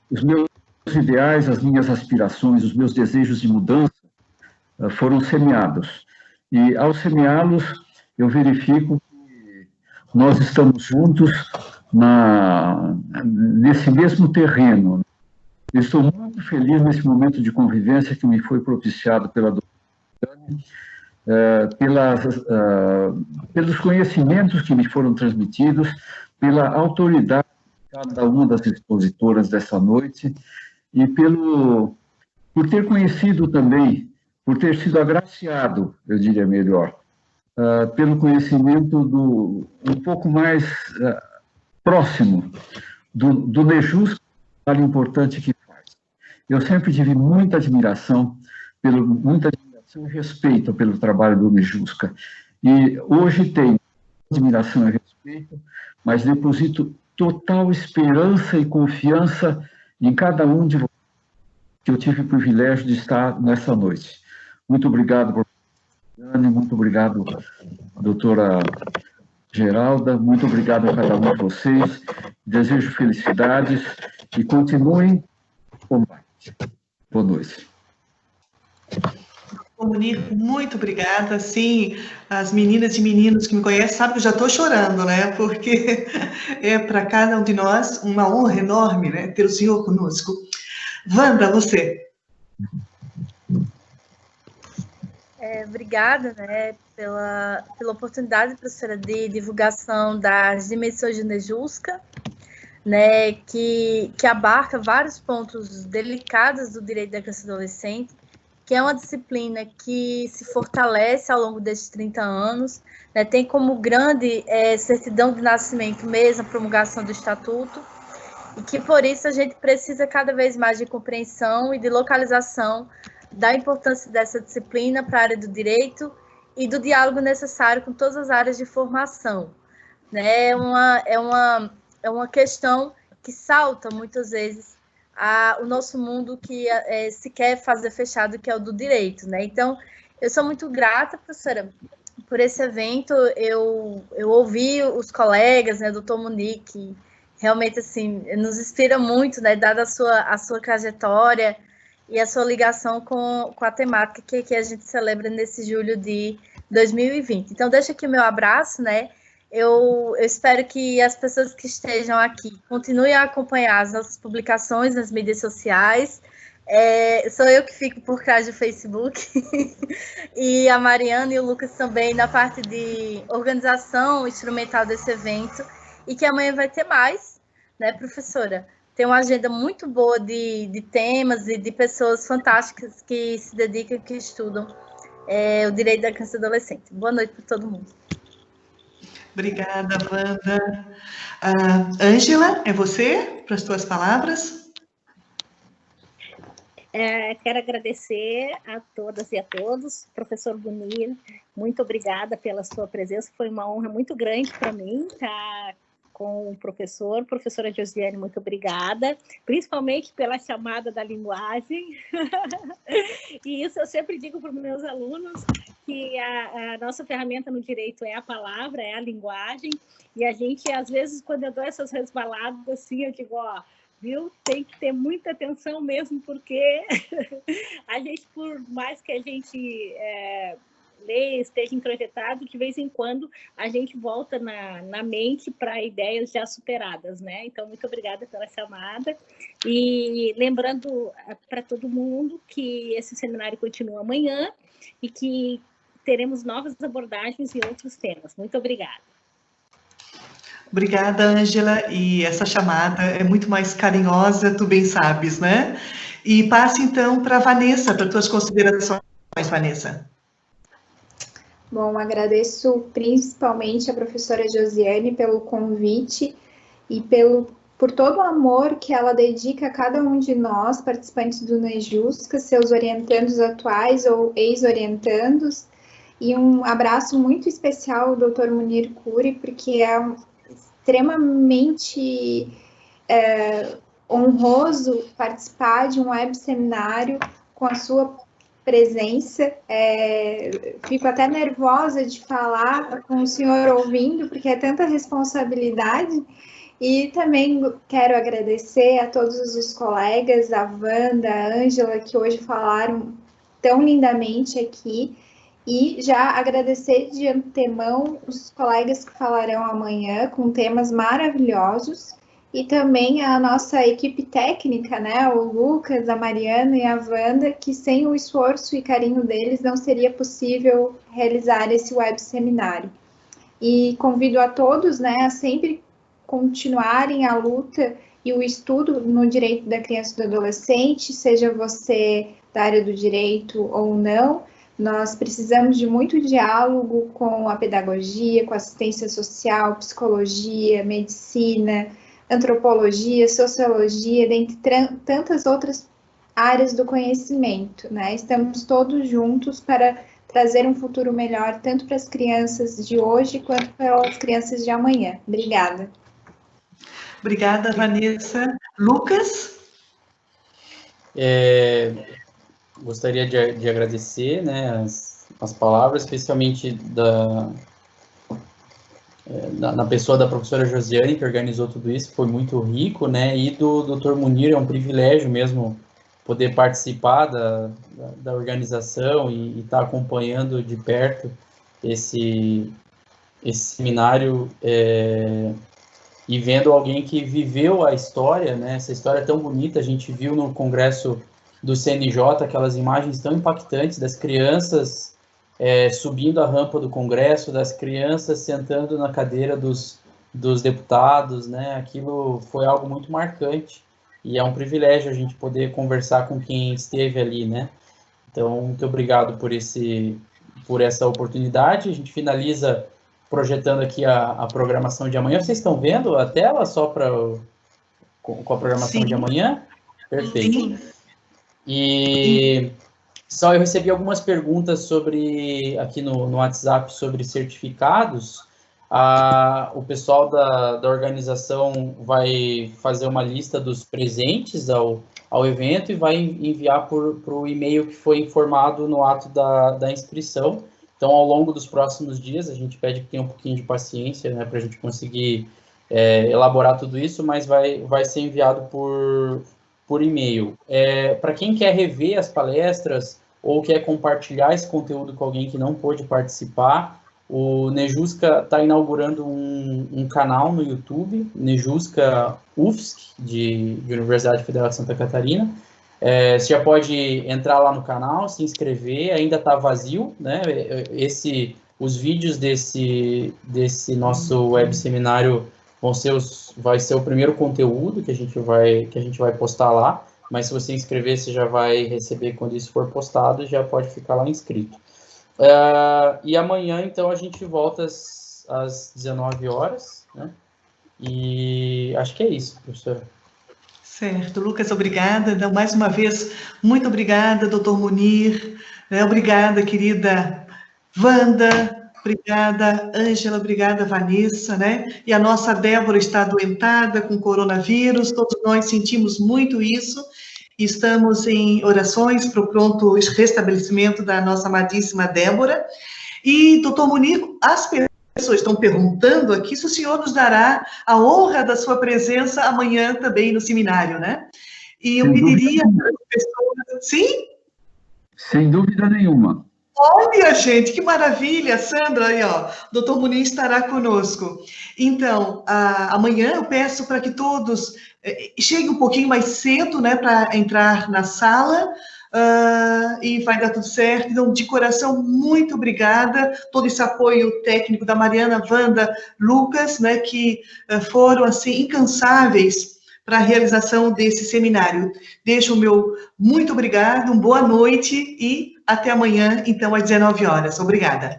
Os meus ideais, as minhas aspirações, os meus desejos de mudança foram semeados. E, ao semeá-los, eu verifico que nós estamos juntos nesse mesmo terreno, Eu estou muito feliz nesse momento de convivência que me foi propiciado pela doutora Dani, pelos conhecimentos que me foram transmitidos, pela autoridade de cada uma das expositoras dessa noite e por ter conhecido também, por ter sido agraciado, eu diria melhor, pelo conhecimento um pouco mais próximo do NEJUSC, trabalho importante que faz. Eu sempre tive muita admiração e respeito pelo trabalho do NEJUSC. E hoje tenho admiração e respeito, mas deposito total esperança e confiança em cada um de vocês que eu tive o privilégio de estar nessa noite. Muito obrigado, professora Dani, muito obrigado, doutora Geralda, muito obrigado a cada um de vocês. Desejo felicidades e continuem o combate. Boa noite. Munir, muito obrigada. Sim, as meninas e meninos que me conhecem sabem que eu já estou chorando, né? Porque é para cada um de nós uma honra enorme, né? Ter o senhor conosco. Wanda, você. Obrigada, né, pela oportunidade, professora, de divulgação das dimensões de NEJUSC, né, que abarca vários pontos delicados do direito da criança e adolescente, que é uma disciplina que se fortalece ao longo desses 30 anos, né, tem como grande certidão de nascimento mesmo a promulgação do Estatuto, e que, por isso, a gente precisa cada vez mais de compreensão e de localização da importância dessa disciplina para a área do direito e do diálogo necessário com todas as áreas de formação. Né? É uma questão que salta, muitas vezes, o nosso mundo que se quer fazer fechado, que é o do direito. Né? Então, eu sou muito grata, professora, por esse evento. Eu ouvi os colegas, né, doutor Monique, realmente, assim, nos inspira muito, né, dada a sua trajetória e a sua ligação com a temática que a gente celebra nesse julho de 2020. Então, deixa aqui o meu abraço, né, eu espero que as pessoas que estejam aqui continuem a acompanhar as nossas publicações nas mídias sociais. Sou eu que fico por trás do Facebook, e a Mariana e o Lucas também na parte de organização instrumental desse evento, e que amanhã vai ter mais, né, professora? Tem uma agenda muito boa de temas e de pessoas fantásticas que se dedicam, que estudam o direito da criança e adolescente. Boa noite para todo mundo. Obrigada, Wanda. Ângela, é você, para as tuas palavras? Quero agradecer a todas e a todos. Professor Munir, muito obrigada pela sua presença. Foi uma honra muito grande para mim estar com o professor. Professora Josiane, muito obrigada, principalmente pela chamada da linguagem. E isso eu sempre digo para os meus alunos, que a nossa ferramenta no direito é a palavra, é a linguagem, e a gente, às vezes, quando eu dou essas resbaladas, assim, eu digo, ó, viu, tem que ter muita atenção mesmo, porque a gente, por mais que a gente lê, esteja introjetado, de vez em quando a gente volta na mente para ideias já superadas, né? Então, muito obrigada pela chamada. E lembrando para todo mundo que esse seminário continua amanhã e que teremos novas abordagens e outros temas. Muito obrigada. Obrigada, Ângela. E essa chamada é muito mais carinhosa, tu bem sabes, né? E passe, então, para a Vanessa, para tuas considerações, Vanessa. Bom, agradeço principalmente a professora Josiane pelo convite e por todo o amor que ela dedica a cada um de nós, participantes do NEJUSC, seus orientandos atuais ou ex-orientandos, e um abraço muito especial ao Dr. Munir Kuri, porque é extremamente honroso participar de um web seminário com a sua presença. Fico até nervosa de falar com o senhor ouvindo, porque é tanta responsabilidade. E também quero agradecer a todos os colegas, a Wanda, a Ângela, que hoje falaram tão lindamente aqui, e já agradecer de antemão os colegas que falarão amanhã com temas maravilhosos, e também a nossa equipe técnica, né, o Lucas, a Mariana e a Wanda, que sem o esforço e carinho deles não seria possível realizar esse web seminário. E convido a todos, né, a sempre continuarem a luta e o estudo no direito da criança e do adolescente, seja você da área do direito ou não. Nós precisamos de muito diálogo com a pedagogia, com a assistência social, psicologia, medicina, antropologia, sociologia, dentre tantas outras áreas do conhecimento, né? Estamos todos juntos para trazer um futuro melhor, tanto para as crianças de hoje, quanto para as crianças de amanhã. Obrigada. Obrigada, Vanessa. Lucas? Gostaria de agradecer, né, as palavras, especialmente na pessoa da professora Josiane, que organizou tudo isso, foi muito rico, né, e do Dr. Munir, é um privilégio mesmo poder participar da organização e estar acompanhando de perto esse seminário e vendo alguém que viveu a história, né, essa história tão bonita. A gente viu no congresso do CNJ aquelas imagens tão impactantes das crianças subindo a rampa do Congresso, das crianças sentando na cadeira dos deputados, né? Aquilo foi algo muito marcante e é um privilégio a gente poder conversar com quem esteve ali, né? Então, muito obrigado por essa oportunidade. A gente finaliza projetando aqui a programação de amanhã. Vocês estão vendo a tela só com a programação de amanhã? Perfeito. Sim. E só eu recebi algumas perguntas aqui no WhatsApp sobre certificados. O pessoal da organização vai fazer uma lista dos presentes ao evento e vai enviar para o e-mail que foi informado no ato da inscrição. Então, ao longo dos próximos dias, a gente pede que tenha um pouquinho de paciência, né, para a gente conseguir elaborar tudo isso, mas vai ser enviado por e-mail. Para quem quer rever as palestras ou quer compartilhar esse conteúdo com alguém que não pôde participar, o Nejusca está inaugurando um canal no YouTube, Nejusca UFSC, de Universidade Federal de Santa Catarina. Você já pode entrar lá no canal, se inscrever, ainda está vazio, né? Os vídeos desse nosso web seminário vai ser o primeiro conteúdo que a gente vai postar lá, mas se você inscrever, você já vai receber quando isso for postado e já pode ficar lá inscrito. E amanhã, então, a gente volta às 19 horas, né? E acho que é isso, professora. Certo, Lucas, obrigada. Então, mais uma vez, muito obrigada, doutor Munir. Obrigada, querida Wanda. Obrigada, Ângela. Obrigada, Vanessa, né? E a nossa Débora está adoentada com coronavírus. Todos nós sentimos muito isso. Estamos em orações para o pronto restabelecimento da nossa amadíssima Débora. E, doutor Munir, as pessoas estão perguntando aqui se o senhor nos dará a honra da sua presença amanhã também no seminário, né? E eu pediria para as pessoas... Sim? Sem dúvida nenhuma. Olha, gente, que maravilha, Sandra, aí, ó, o doutor Munir estará conosco. Então, amanhã eu peço para que todos cheguem um pouquinho mais cedo, né, para entrar na sala, e vai dar tudo certo. Então, de coração, muito obrigada, todo esse apoio técnico da Mariana, Wanda, Lucas, né, que foram, assim, incansáveis para a realização desse seminário. Deixo o meu muito obrigado, uma boa noite e até amanhã, então, às 19 horas. Obrigada.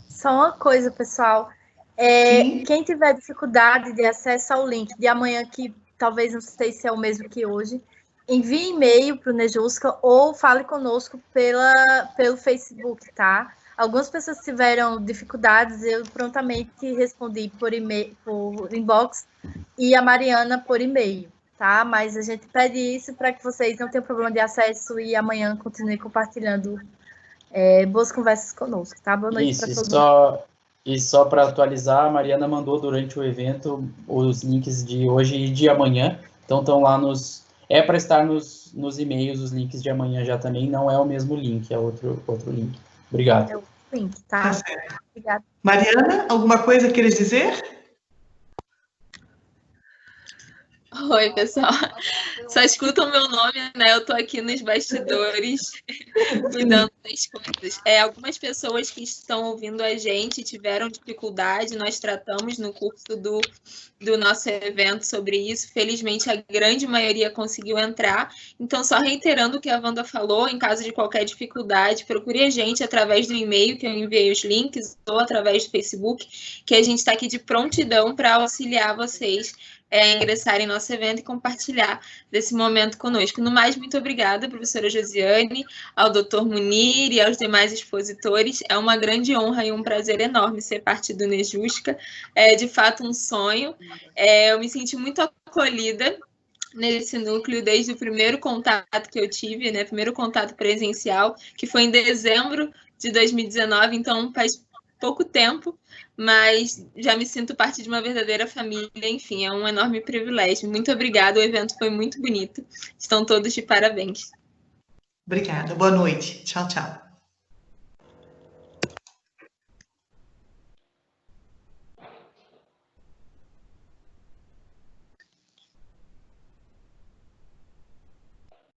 Só uma coisa, pessoal. Quem tiver dificuldade de acesso ao link de amanhã, que talvez não sei se é o mesmo que hoje, envie e-mail para o Nejusca ou fale conosco pelo Facebook, tá? Algumas pessoas tiveram dificuldades, eu prontamente respondi por e-mail, por inbox, e a Mariana por e-mail, tá? Mas a gente pede isso para que vocês não tenham problema de acesso e amanhã continuem compartilhando boas conversas conosco, tá? Boa noite para todos. E só para atualizar, a Mariana mandou durante o evento os links de hoje e de amanhã, então estão lá para estar nos e-mails os links de amanhã já também, não é o mesmo link, é outro link. Obrigado. É o link, tá? Tá certo. Obrigada. Mariana, alguma coisa queres dizer? Oi, pessoal. Só escutam o meu nome, né? Eu tô aqui nos bastidores, cuidando das coisas. Algumas pessoas que estão ouvindo a gente tiveram dificuldade, nós tratamos no curso do nosso evento sobre isso. Felizmente, a grande maioria conseguiu entrar. Então, só reiterando o que a Wanda falou, em caso de qualquer dificuldade, procure a gente através do e-mail, que eu enviei os links, ou através do Facebook, que a gente está aqui de prontidão para auxiliar vocês ingressarem em nosso evento e compartilhar desse momento conosco. No mais, muito obrigada, professora Josiane, ao doutor Munir e aos demais expositores. É uma grande honra e um prazer enorme ser parte do Nejusca. É, de fato, um sonho. Eu me senti muito acolhida nesse núcleo desde o primeiro contato que eu tive, né? Primeiro contato presencial, que foi em dezembro de 2019, então faz pouco tempo, mas já me sinto parte de uma verdadeira família, enfim, é um enorme privilégio. Muito obrigada, o evento foi muito bonito. Estão todos de parabéns. Obrigada, boa noite. Tchau, tchau.